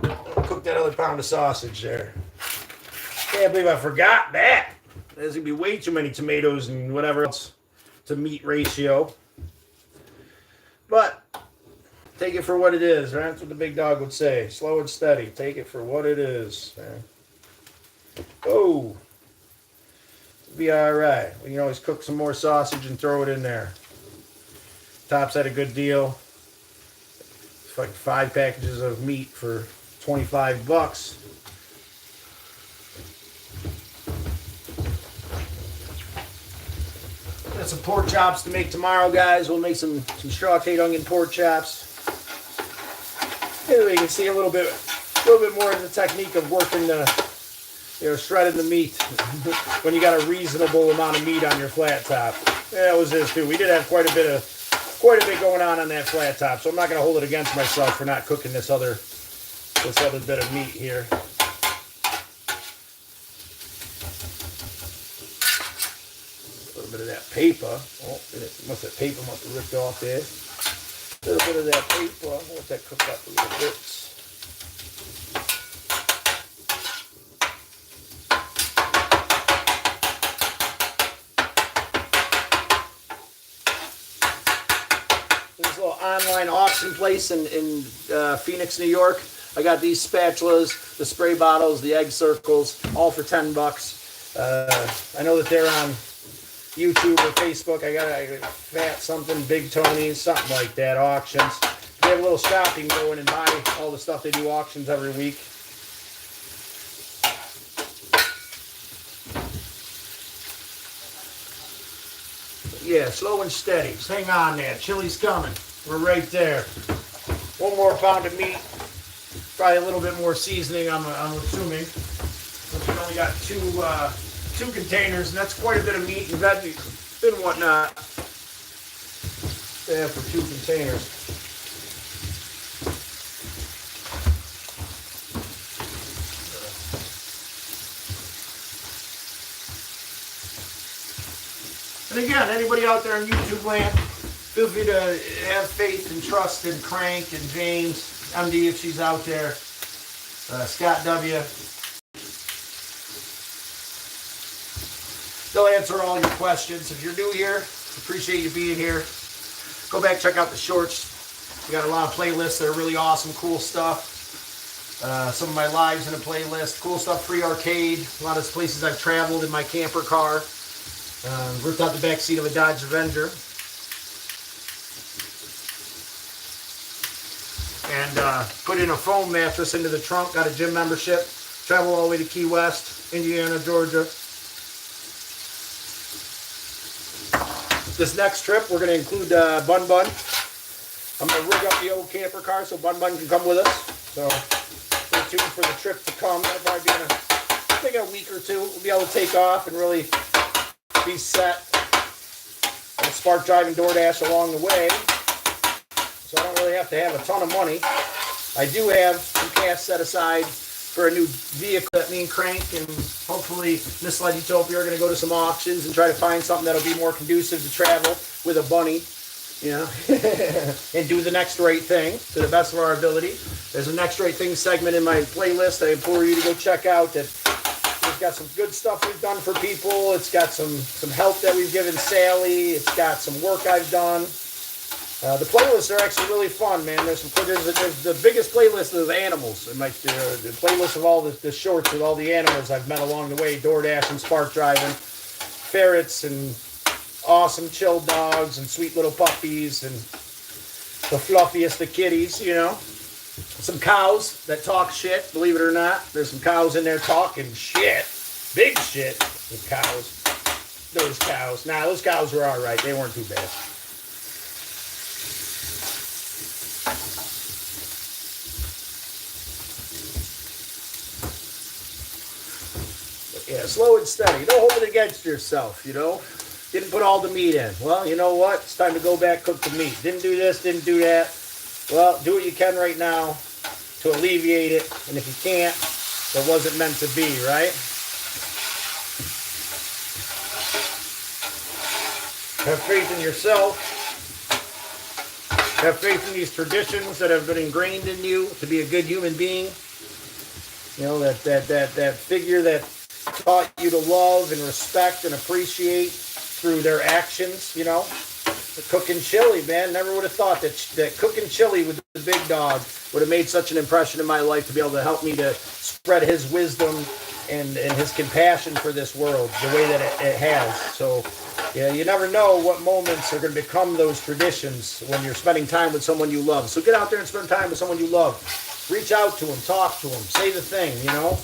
Speaker 1: Cook that other pound of sausage there. Can't believe I forgot that. There's gonna be way too many tomatoes and whatever else to meat ratio. But take it for what it is, right? That's what the big dog would say. Slow and steady. Take it for what it is. Oh, it'll be all right. We can always cook some more sausage and throw it in there. Tops had a good deal. It's like 5 packages of meat for $25. Got some pork chops to make tomorrow, guys. We'll make some sautéed onion pork chops. Here you can see a little bit more of the technique of working the, shredding the meat when you got a reasonable amount of meat on your flat top. Yeah, it was this too. We did have quite a bit going on that flat top, so I'm not going to hold it against myself for not cooking this other bit of meat here. A little bit of that paper. Oh, that paper must have ripped off there. A little bit of that paper. I'll let that cook up a little bit. This little online auction place in Phoenix, New York. I got these spatulas, the spray bottles, the egg circles, all for $10. I know that they're on YouTube or Facebook. I got a Fat something, Big Tony's, something like that, auctions. They have a little shopping, go in and buy all the stuff. They do auctions every week. Yeah, slow and steady. Just hang on there. Chili's coming. We're right there. 1 more pound of meat. Probably a little bit more seasoning, I'm assuming. We only got two containers, and that's quite a bit of meat and veggies and whatnot. Yeah, for 2 containers. And again, anybody out there in YouTube land, feel free to have faith and trust in Crank and James, MD if she's out there, Scott W. They'll answer all your questions. If you're new here, appreciate you being here. Go back, check out the shorts. We got a lot of playlists that are really awesome, cool stuff. Some of my lives in a playlist, cool stuff, free arcade. A lot of places I've traveled in my camper car. Ripped out the back seat of a Dodge Avenger. And put in a foam mattress into the trunk. Got a gym membership. Travel all the way to Key West, Indiana, Georgia. This next trip, we're going to include Bun Bun. I'm going to rig up the old camper car so Bun Bun can come with us. So stay tuned for the trip to come. That'll probably be in a week or 2. We'll be able to take off and really be set. And Spark Drive and DoorDash along the way. So I don't really have to have a ton of money. I do have some cash set aside for a new vehicle that me and Crank and hopefully Miss Legitopia are going to go to some auctions and try to find something that'll be more conducive to travel with a bunny, and do the next right thing to the best of our ability. There's a next right thing segment in my playlist that I implore you to go check out. That it's got some good stuff we've done for people. It's got some help that we've given Sally. It's got some work I've done. The playlists are actually really fun, man. There's the biggest playlist of animals. And the playlist of all the shorts with all the animals I've met along the way. DoorDash and Spark Driving. Ferrets and awesome chill dogs and sweet little puppies and the fluffiest of kitties, some cows that talk shit, believe it or not. There's some cows in there talking shit. Big shit with cows. Those cows. Nah, those cows were all right. They weren't too bad. But yeah, slow and steady. Don't hold it against yourself, you know. Didn't put all the meat in. Well, you know what? It's time to go back, cook the meat. Didn't do this, didn't do that. Well, do what you can right now to alleviate it. And if you can't, it wasn't meant to be, right? Have faith in yourself. Have faith in these traditions that have been ingrained in you to be a good human being. You know, that figure that taught you to love and respect and appreciate through their actions, you know. The cooking chili, man. Never would have thought that cooking chili with the big dog would have made such an impression in my life to be able to help me to spread his wisdom and his compassion for this world the way that it has. So, yeah, you never know what moments are going to become those traditions when you're spending time with someone you love. So get out there and spend time with someone you love. Reach out to them, talk to them, say the thing, you know.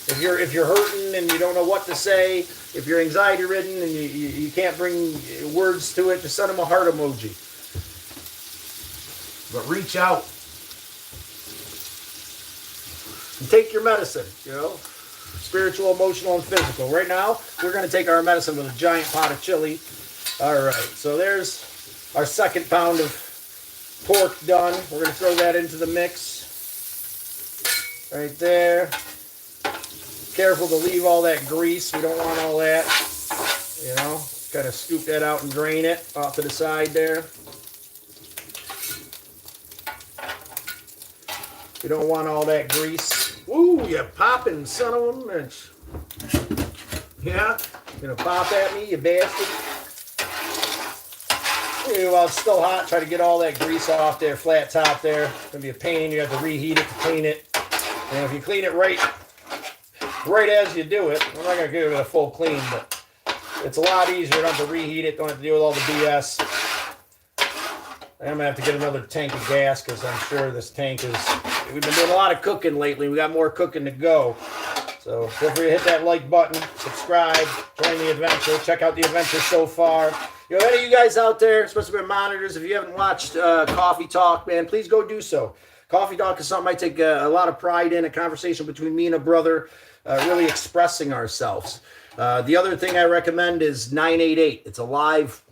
Speaker 1: If you're hurting and you don't know what to say, if you're anxiety ridden and you can't bring words to it, just send them a heart emoji. But reach out and take your medicine, you know. Spiritual, emotional, and physical. Right now, we're going to take our medicine with a giant pot of chili. All right, so there's our second pound of pork done. We're going to throw that into the mix. Right there. Careful to leave all that grease. We don't want all that. You know, kind of scoop that out and drain it off to the side there. We don't want all that grease. Ooh, you popping son of a bitch. Yeah, you gonna pop at me, you bastard. While it's still hot, try to get all that grease off there, flat top there. It's gonna be a pain. You have to reheat it to clean it. And if you clean it right as you do it, I'm not gonna give it a full clean, but it's a lot easier. You don't have to reheat it. Don't have to deal with all the BS. I'm gonna have to get another tank of gas because I'm sure this tank is. We've been doing a lot of cooking lately. We got more cooking to go. So feel free to hit that like button, subscribe, join the adventure, check out the adventure so far. You know, any of you guys out there, especially my monitors, if you haven't watched Coffee Talk, man, please go do so. Coffee Talk is something I take a lot of pride in, a conversation between me and a brother, really expressing ourselves. The other thing I recommend is 988. It's a live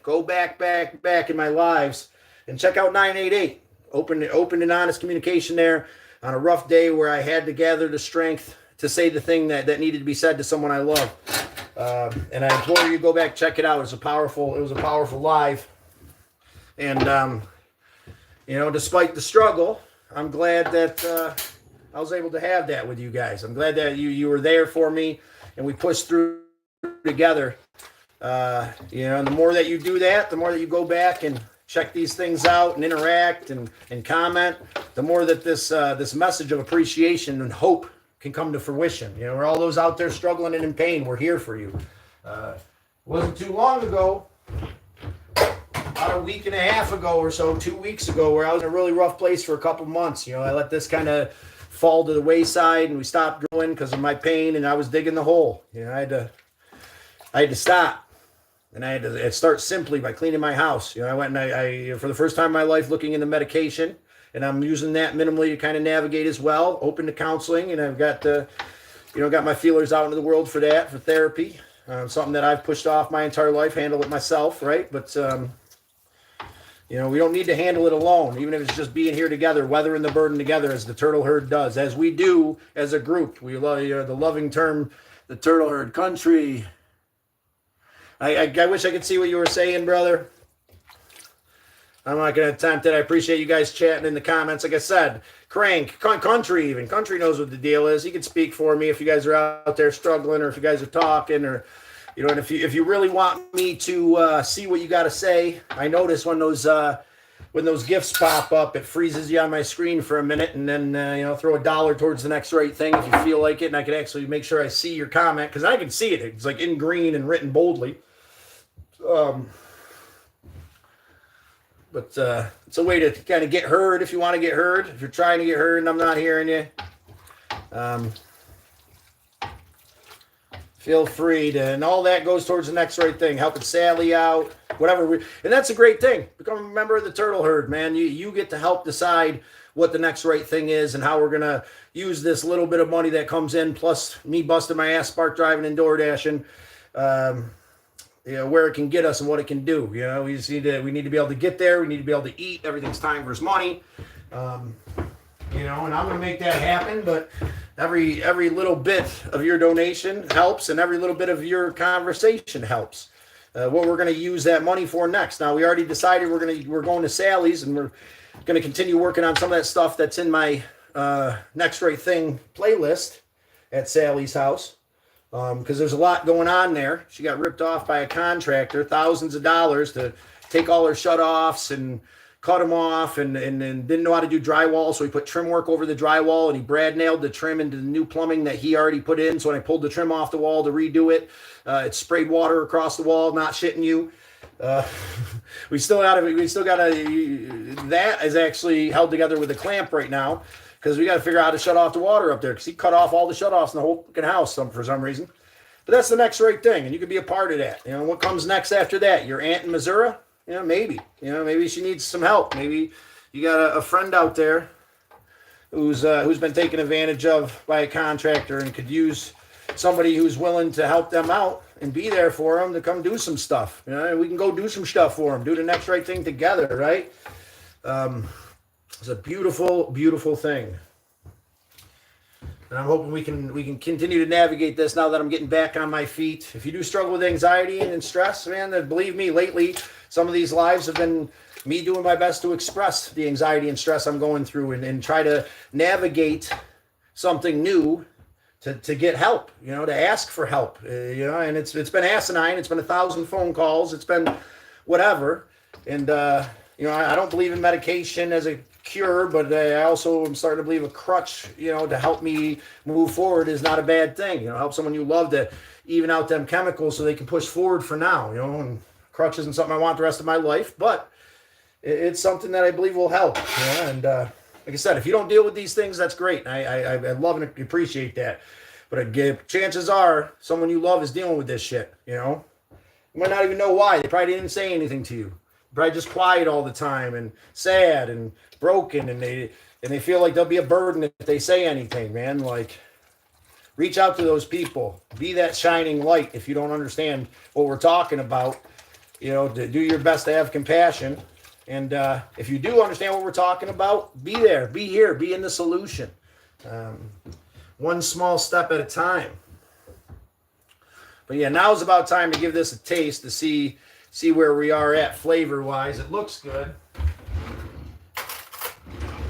Speaker 1: go back in my lives and check out 988. Open and honest communication there on a rough day where I had to gather the strength to say the thing that needed to be said to someone I love. And I implore you to go back, check it out. It was a powerful live. And, you know, despite the struggle, I'm glad that I was able to have that with you guys. I'm glad that you were there for me and we pushed through together. You know, and the more that you do that, the more that you go back and check these things out and interact and comment, the more that this message of appreciation and hope can come to fruition. You know, we're all those out there struggling and in pain. We're here for you. It wasn't too long ago, about a week and a half ago or so, 2 weeks ago, where I was in a really rough place for a couple months. You know, I let this kind of fall to the wayside and we stopped going because of my pain and I was digging the hole. You know, I had to stop. And I had to start simply by cleaning my house. You know, I went and I for the first time in my life, looking into medication, and I'm using that minimally to kind of navigate as well. Open to counseling, and I've got got my feelers out into the world for that, for therapy. Something that I've pushed off my entire life, handle it myself, right? But you know, we don't need to handle it alone, even if it's just being here together, weathering the burden together, as the turtle herd does, as we do as a group. We love the loving term, the turtle herd country. I wish I could see what you were saying, brother. I'm not going to attempt it. I appreciate you guys chatting in the comments. Like I said, Crank, Country even. Country knows what the deal is. He can speak for me if you guys are out there struggling or if you guys are talking or, you know, and if you really want me to see what you got to say, I notice when those gifts pop up, it freezes you on my screen for a minute and then, you know, throw $1 towards the next right thing if you feel like it. And I can actually make sure I see your comment because I can see it. It's like in green and written boldly. But it's a way to kind of get heard if you want to get heard. If you're trying to get heard and I'm not hearing you, feel free to, and all that goes towards the next right thing, helping Sally out, whatever. And that's a great thing. Become a member of the turtle herd, man. You get to help decide what the next right thing is and how we're going to use this little bit of money that comes in, plus me busting my ass, spark driving and door dashing, where it can get us and what it can do. We need to be able to get there. We need to be able to eat. Everything's time versus money. And I'm going to make that happen, but every little bit of your donation helps, and every little bit of your conversation helps. What we're going to use that money for next. Now, we already decided we're going to Sally's, and we're going to continue working on some of that stuff that's in my next right thing playlist at Sally's house, because there's a lot going on there. She got ripped off by a contractor, thousands of dollars to take all her shutoffs and cut them off, and didn't know how to do drywall, so he put trim work over the drywall, and he brad nailed the trim into the new plumbing that he already put in. So when I pulled the trim off the wall to redo it, it sprayed water across the wall. Not shitting you. We still got that is actually held together with a clamp right now, because we got to figure out how to shut off the water up there, because he cut off all the shutoffs in the whole fucking house for some reason. But that's the next right thing, and you can be a part of that. What comes next after that? Your aunt in Missouri? Maybe. Maybe she needs some help. Maybe you got a friend out there who's been taken advantage of by a contractor and could use somebody who's willing to help them out and be there for them to come do some stuff. We can go do some stuff for them. Do the next right thing together, right? It's a beautiful, beautiful thing. And I'm hoping we can continue to navigate this now that I'm getting back on my feet. If you do struggle with anxiety and stress, man, then believe me, lately, some of these lives have been me doing my best to express the anxiety and stress I'm going through and try to navigate something new to get help, to ask for help, and it's been asinine. It's been 1,000 phone calls. It's been whatever. And, I don't believe in medication as a cure, but I also am starting to believe a crutch, to help me move forward is not a bad thing. Help someone you love to even out them chemicals so they can push forward for now, and crutch isn't something I want the rest of my life, but it's something that I believe will help. And like I said, if you don't deal with these things, that's great. I love and appreciate that. But chances are someone you love is dealing with this shit, You might not even know why. They probably didn't say anything to you. Probably just quiet all the time and sad and broken, and they feel like they'll be a burden if they say anything, man. Like, reach out to those people. Be that shining light if you don't understand what we're talking about. To do your best to have compassion. And if you do understand what we're talking about, be there, be here, be in the solution. One small step at a time. But yeah, now's about time to give this a taste to see where we are at flavor-wise. It looks good.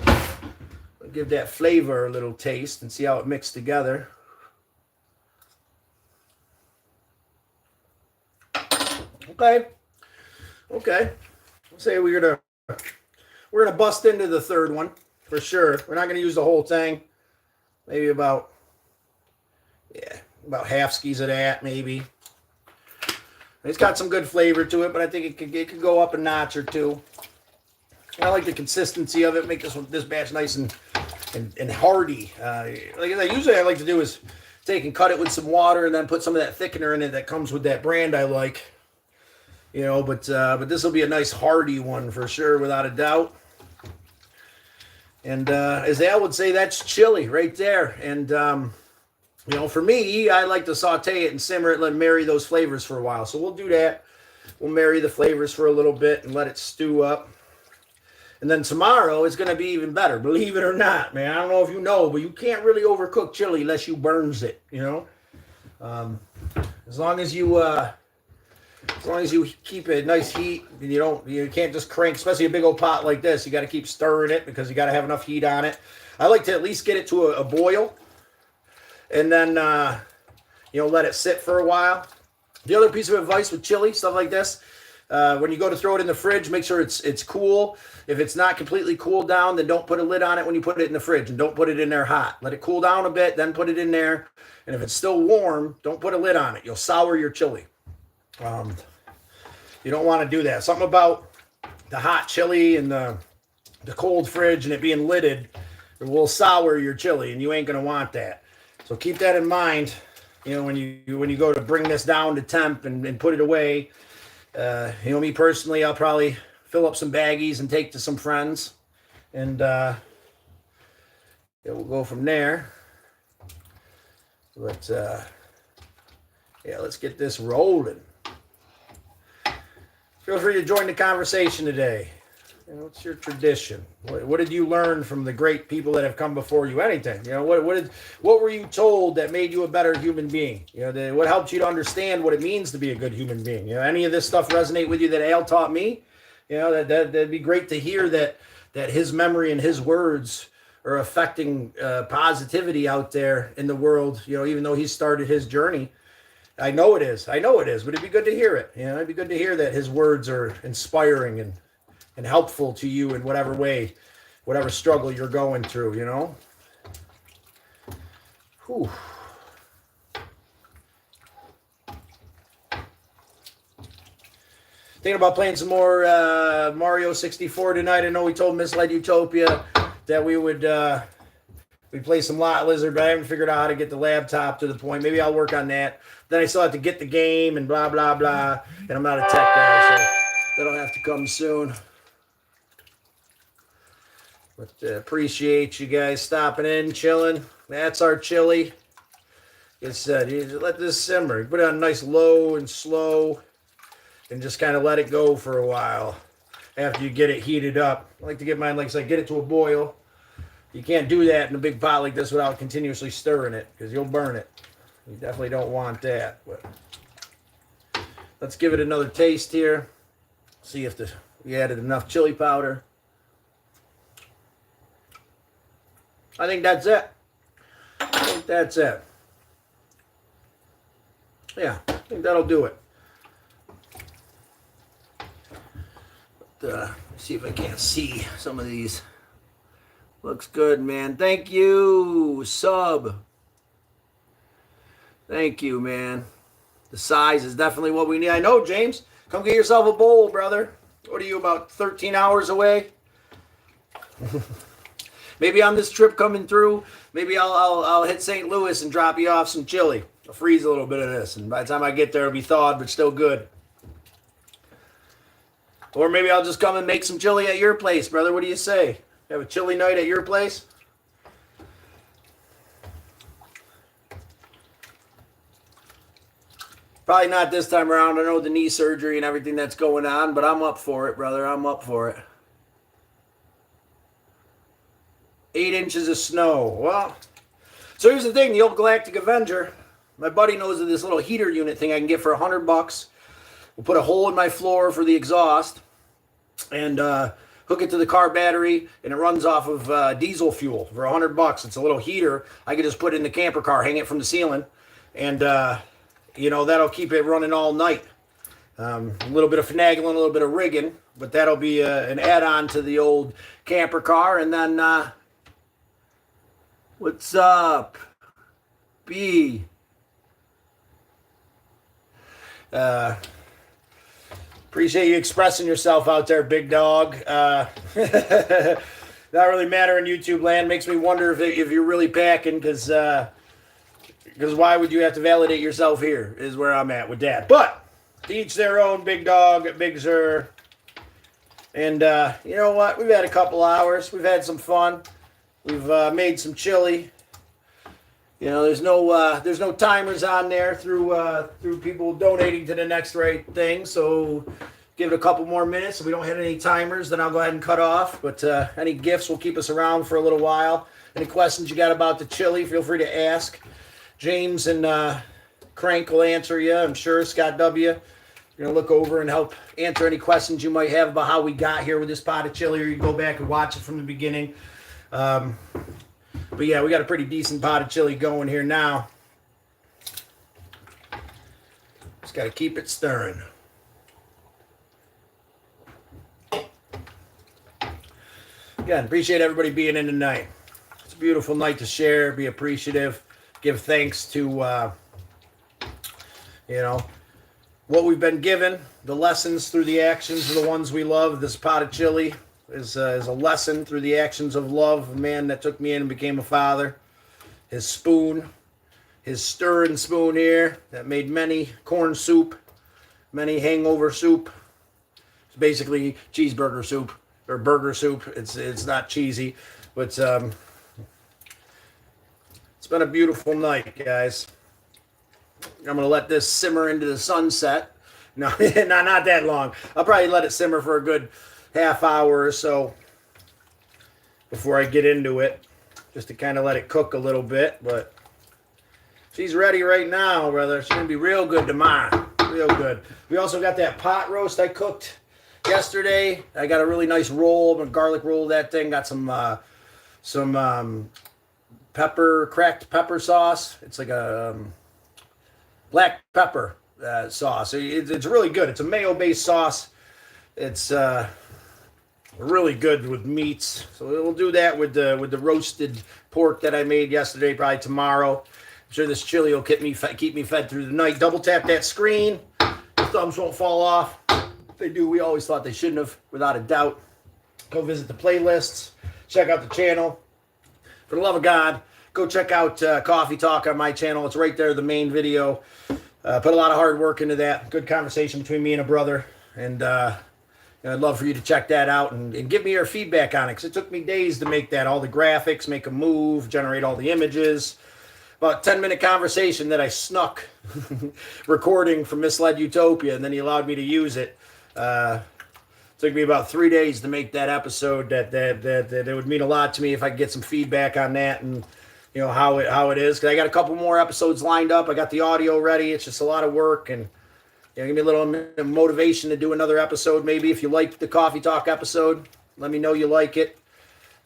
Speaker 1: I'll give that flavor a little taste and see how it mixed together. Okay. I'll say we're gonna bust into the third one for sure. We're not gonna use the whole thing. Maybe about half skis of that, maybe. It's got some good flavor to it, but I think it could go up a notch or two. I like the consistency of it. Make this batch nice and hearty. Usually I like to do is take and cut it with some water and then put some of that thickener in it that comes with that brand I like. But this will be a nice hearty one for sure, without a doubt. And as Al would say, that's chili right there. And for me, I like to saute it and simmer it, let it marry those flavors for a while. So we'll do that. We'll marry the flavors for a little bit and let it stew up. And then tomorrow it's going to be even better, believe it or not, man. I don't know if you know, but you can't really overcook chili unless you burns it, As long as you keep it nice heat, you can't just crank, especially a big old pot like this. You got to keep stirring it because you got to have enough heat on it. I like to at least get it to a boil, and then let it sit for a while. The other piece of advice with chili, stuff like this, when you go to throw it in the fridge, make sure it's cool. If it's not completely cooled down, then don't put a lid on it when you put it in the fridge, and don't put it in there hot. Let it cool down a bit, then put it in there. And if it's still warm, don't put a lid on it. You'll sour your chili. You don't want to do that. Something about the hot chili and the cold fridge and it being lidded, it will sour your chili, and you ain't gonna want that. So keep that in mind. You know, when you go to bring this down to temp and put it away. You know, me personally, I'll probably fill up some baggies and take to some friends, and yeah, we'll go from there. But yeah, let's get this rolling. Feel free to join the conversation today. You know, what's your tradition? What did you learn from the great people that have come before you? Anything. You know, what were you told that made you a better human being? You know, what helped you to understand what it means to be a good human being? You know, any of this stuff resonate with you that Al taught me? You know, that'd be great to hear that his memory and his words are affecting positivity out there in the world. You know, even though he started his journey. I know it is, but it'd be good to hear it. You know, it'd be good to hear that his words are inspiring and helpful to you in whatever way, whatever struggle you're going through, you know? Whew. Thinking about playing some more Mario 64 tonight. I know we told Misled Utopia that we would we'd play some Lot Lizard, but I haven't figured out how to get the laptop to the point. Maybe I'll work on that. Then I still have to get the game and blah, blah, blah. And I'm not a tech guy, so that'll have to come soon. But appreciate you guys stopping in, chilling. That's our chili. Like I said, you let this simmer. You put it on nice low and slow and just kind of let it go for a while after you get it heated up. I like to get mine, like I said, get it to a boil. You can't do that in a big pot like this without continuously stirring it because you'll burn it. You definitely don't want that. But let's give it another taste here. See if we added enough chili powder. I think that's it. Yeah, I think that'll do it. But, see if I can't see some of these. Looks good, man. Thank you, sub. Thank you, man. The size is definitely what we need. I know, James. Come get yourself a bowl, brother. What are you, about 13 hours away? Maybe on this trip coming through, maybe I'll hit St. Louis and drop you off some chili. I'll freeze a little bit of this, and by the time I get there, it'll be thawed, but still good. Or maybe I'll just come and make some chili at your place, brother. What do you say? Have a chili night at your place? Probably not this time around. I know the knee surgery and everything that's going on, but I'm up for it, brother. I'm up for it. 8 inches of snow. Well, so here's the thing. The old Galactic Avenger. My buddy knows of this little heater unit thing I can get for $100. We'll put a hole in my floor for the exhaust and hook it to the car battery, and it runs off of diesel fuel for $100. It's a little heater. I could just put it in the camper car, hang it from the ceiling, and you know, that'll keep it running all night. A little bit of finagling, a little bit of rigging, but that'll be an add-on to the old camper car. And then, what's up, B? Appreciate you expressing yourself out there, big dog. Not really matter in YouTube land. Makes me wonder if you're really packing, because why would you have to validate yourself here is where I'm at with that. But to each their own, big dog, big sir. And you know what? We've had a couple hours. We've had some fun. We've made some chili. You know, there's no timers on there through people donating to the next right thing. So give it a couple more minutes. If we don't hit any timers, then I'll go ahead and cut off. But any gifts will keep us around for a little while. Any questions you got about the chili, feel free to ask. James and Crank will answer you. I'm sure Scott W. You're going to look over and help answer any questions you might have about how we got here with this pot of chili, or you can go back and watch it from the beginning. But yeah, we got a pretty decent pot of chili going here now. Just got to keep it stirring. Again, appreciate everybody being in tonight. It's a beautiful night to share, be appreciative, give thanks to, you know, what we've been given, the lessons through the actions of the ones we love. This pot of chili is a lesson through the actions of love. A man that took me in and became a father. His spoon, his stirring spoon here that made many corn soup, many hangover soup. It's basically cheeseburger soup or burger soup. It's not cheesy, but it's been a beautiful night, guys. I'm gonna let this simmer into the sunset. No, not that long. I'll probably let it simmer for a good half hour or so before I get into it, just to kind of let it cook a little bit. But she's ready right now, brother. She's gonna be real good tomorrow. Real good. We also got that pot roast I cooked yesterday. I got a really nice roll, a garlic roll. That thing got some cracked pepper sauce. It's like a black pepper sauce. It's really good. It's a mayo-based sauce. It's really good with meats. So we'll do that with the roasted pork that I made yesterday. Probably tomorrow. I'm sure this chili will keep me fed through the night. Double tap that screen. The thumbs won't fall off. If they do, we always thought they shouldn't have, without a doubt. Go visit the playlists. Check out the channel. For the love of God, go check out Coffee Talk on my channel. It's right there, the main video. Put a lot of hard work into that. Good conversation between me and a brother. And I'd love for you to check that out and give me your feedback on it. Because it took me days to make that. All the graphics, make a move, generate all the images. About 10-minute conversation that I snuck recording from Misled Utopia. And then he allowed me to use it. Took me about 3 days to make that episode. That it would mean a lot to me if I could get some feedback on that and how it is. Because I got a couple more episodes lined up. I got the audio ready. It's just a lot of work, and give me a little motivation to do another episode. Maybe if you liked the Coffee Talk episode, let me know you like it,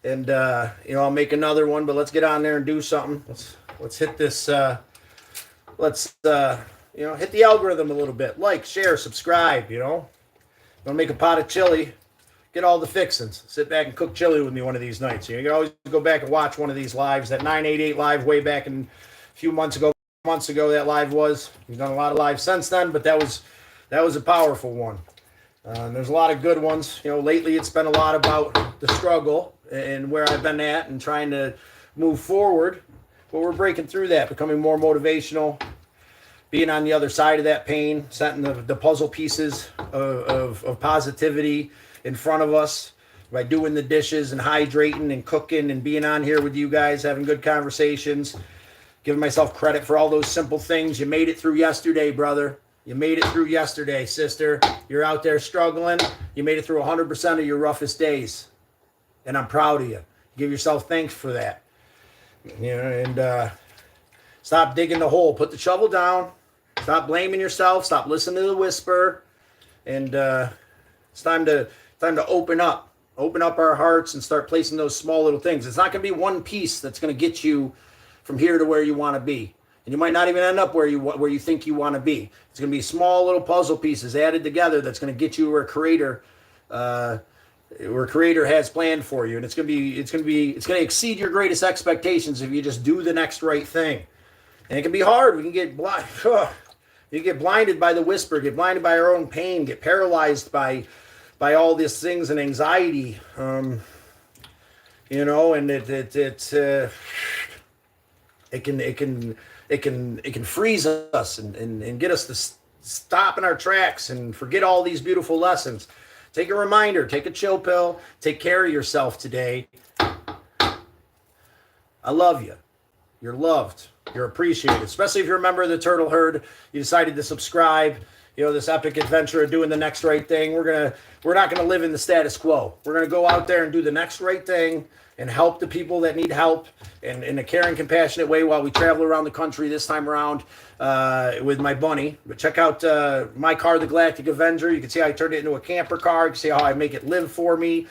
Speaker 1: and I'll make another one. But let's get on there and do something. Let's hit this. Hit the algorithm a little bit. Like, share, subscribe. Want to make a pot of chili, get all the fixings. Sit back and cook chili with me one of these nights. You can always go back and watch one of these lives. That 988 live way back in a few months ago, that live was. We've done a lot of lives since then, but that was a powerful one. There's a lot of good ones. Lately it's been a lot about the struggle and where I've been at and trying to move forward. But we're breaking through that, becoming more motivational, being on the other side of that pain, setting the puzzle pieces of positivity in front of us by doing the dishes and hydrating and cooking and being on here with you guys, having good conversations, giving myself credit for all those simple things. You made it through yesterday, brother. You made it through yesterday, sister. You're out there struggling. You made it through 100% of your roughest days. And I'm proud of you. Give yourself thanks for that. And stop digging the hole. Put the shovel down. Stop blaming yourself. Stop listening to the whisper. And it's time to open up our hearts and start placing those small little things. It's not going to be one piece that's going to get you from here to where you want to be, and you might not even end up where you think you want to be. It's going to be small little puzzle pieces added together that's going to get you where Creator has planned for you, and it's going to exceed your greatest expectations if you just do the next right thing. And it can be hard. We can get blind. You get blinded by the whisper, get blinded by our own pain, get paralyzed by all these things and anxiety, and it can freeze us and get us to stop in our tracks and forget all these beautiful lessons. Take a reminder, take a chill pill, take care of yourself today. I love you. You're loved. You're appreciated, especially if you're a member of the Turtle Herd. You decided to subscribe. This epic adventure of doing the next right thing. We're not gonna live in the status quo. We're gonna go out there and do the next right thing and help the people that need help and in a caring, compassionate way while we travel around the country this time around with my bunny. But check out my car, the Galactic Avenger. You can see how I turned it into a camper car. You can see how I make it live for me.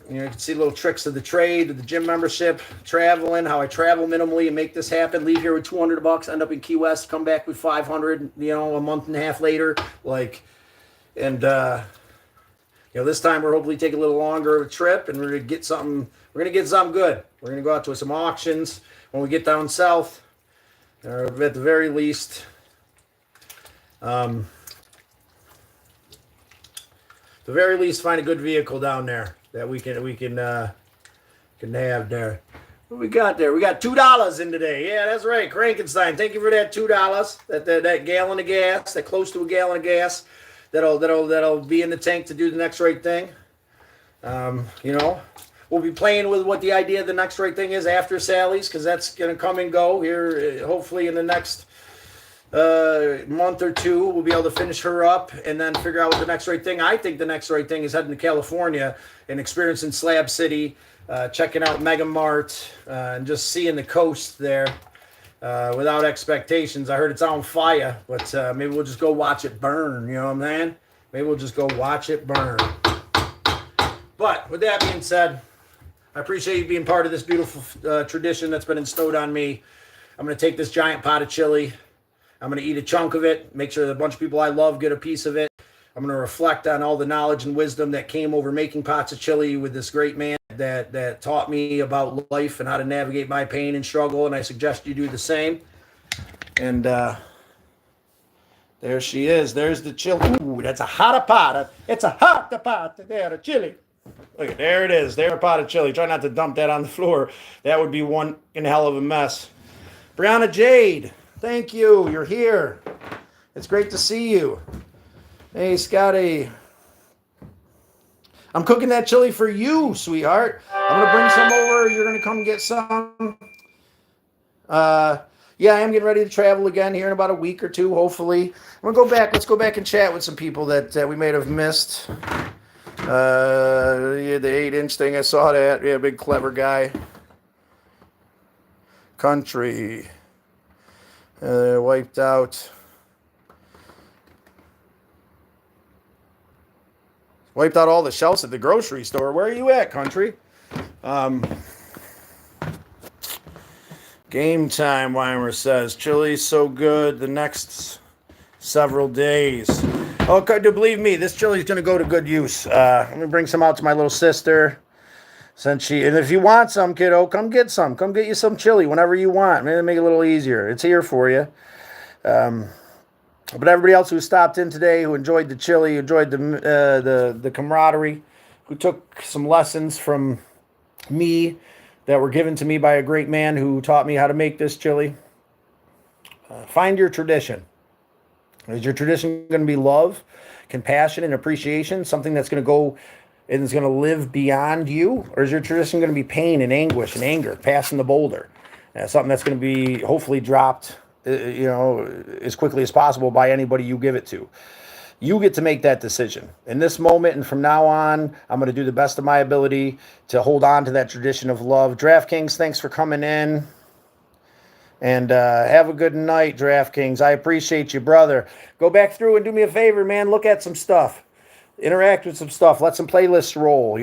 Speaker 1: You can see little tricks of the trade, of the gym membership, traveling, how I travel minimally and make this happen. Leave here with $200, end up in Key West, come back with 500, a month and a half later. This time we're hopefully take a little longer of a trip, and we're gonna get something. We're gonna get something good. We're gonna go out to some auctions when we get down south, or at the very least, At the very least, find a good vehicle down there that we can have there. What we got there? We got $2 in today. Yeah, that's right. Krankenstein, thank you for that $2. That gallon of gas, that close to a gallon of gas, that'll be in the tank to do the next right thing. You know, we'll be playing with what the idea of the next right thing is after Sally's, because that's gonna come and go here. Hopefully, in the next month or two, we'll be able to finish her up and then figure out what the next right thing. I think the next right thing is heading to California and experiencing Slab City. Checking out Mega Mart and just seeing the coast there without expectations. I heard it's on fire, but maybe we'll just go watch it burn. You know what I'm saying? Maybe we'll just go watch it burn. But with that being said, I appreciate you being part of this beautiful tradition that's been bestowed on me. I'm going to take this giant pot of chili. I'm going to eat a chunk of it, make sure that a bunch of people I love get a piece of it. I'm going to reflect on all the knowledge and wisdom that came over making pots of chili with this great man that taught me about life and how to navigate my pain and struggle, and I suggest you do the same. And there she is. There's the chili. Ooh, that's a hot pot. It's a hot pot. There, the chili. Look, there it is. There's a pot of chili. Try not to dump that on the floor. That would be one hell of a mess. Brianna Jade, thank you. You're here. It's great to see you. Hey, Scotty. I'm cooking that chili for you, sweetheart. I'm going to bring some over. You're going to come get some. Yeah, I am getting ready to travel again here in about a week or two, hopefully. I'm going to go back. Let's go back and chat with some people that we may have missed. Yeah, the 8-inch thing, I saw that. Yeah, big clever guy. Country. Wiped out. Wiped out all the shelves at the grocery store. Where are you at, country? Game time, Weimer says. Chili's so good the next several days. Okay, believe me, this chili's going to go to good use. Let me bring some out to my little sister. And if you want some, kiddo, come get some. Come get you some chili whenever you want. Maybe make it a little easier. It's here for you. But everybody else who stopped in today, who enjoyed the chili, enjoyed the camaraderie, who took some lessons from me that were given to me by a great man who taught me how to make this chili. Find your tradition. Is your tradition going to be love, compassion, and appreciation, something that's going to go and is going to live beyond you? Or is your tradition going to be pain and anguish and anger, passing the boulder? Something that's going to be hopefully dropped as quickly as possible by anybody you give it to. You get to make that decision. In this moment and from now on, I'm going to do the best of my ability to hold on to that tradition of love. DraftKings, thanks for coming in. And have a good night, DraftKings. I appreciate you, brother. Go back through and do me a favor, man. Look at some stuff. Interact with some stuff. Let some playlists roll,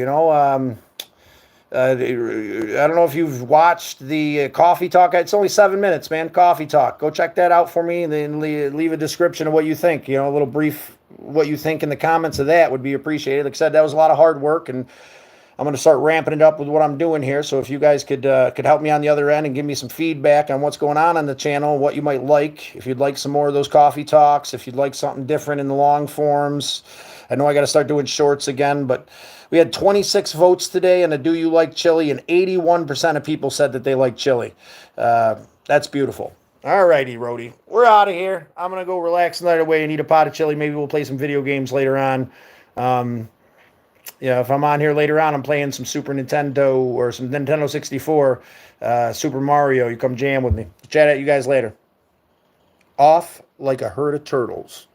Speaker 1: I don't know if you've watched the Coffee Talk. It's only 7 minutes, man. Coffee Talk. Go check that out for me, and then leave a description of what you think. A little brief what you think in the comments of that would be appreciated. Like I said, that was a lot of hard work, and I'm going to start ramping it up with what I'm doing here. So if you guys could help me on the other end and give me some feedback on what's going on the channel, what you might like, if you'd like some more of those Coffee Talks, if you'd like something different in the long forms. I know I got to start doing shorts again, but we had 26 votes today on the Do You Like Chili, and 81% of people said that they like chili. That's beautiful. All righty, Rhodey. We're out of here. I'm going to go relax the night away and eat a pot of chili. Maybe we'll play some video games later on. If I'm on here later on, I'm playing some Super Nintendo or some Nintendo 64, Super Mario. You come jam with me. Chat at you guys later. Off like a herd of turtles.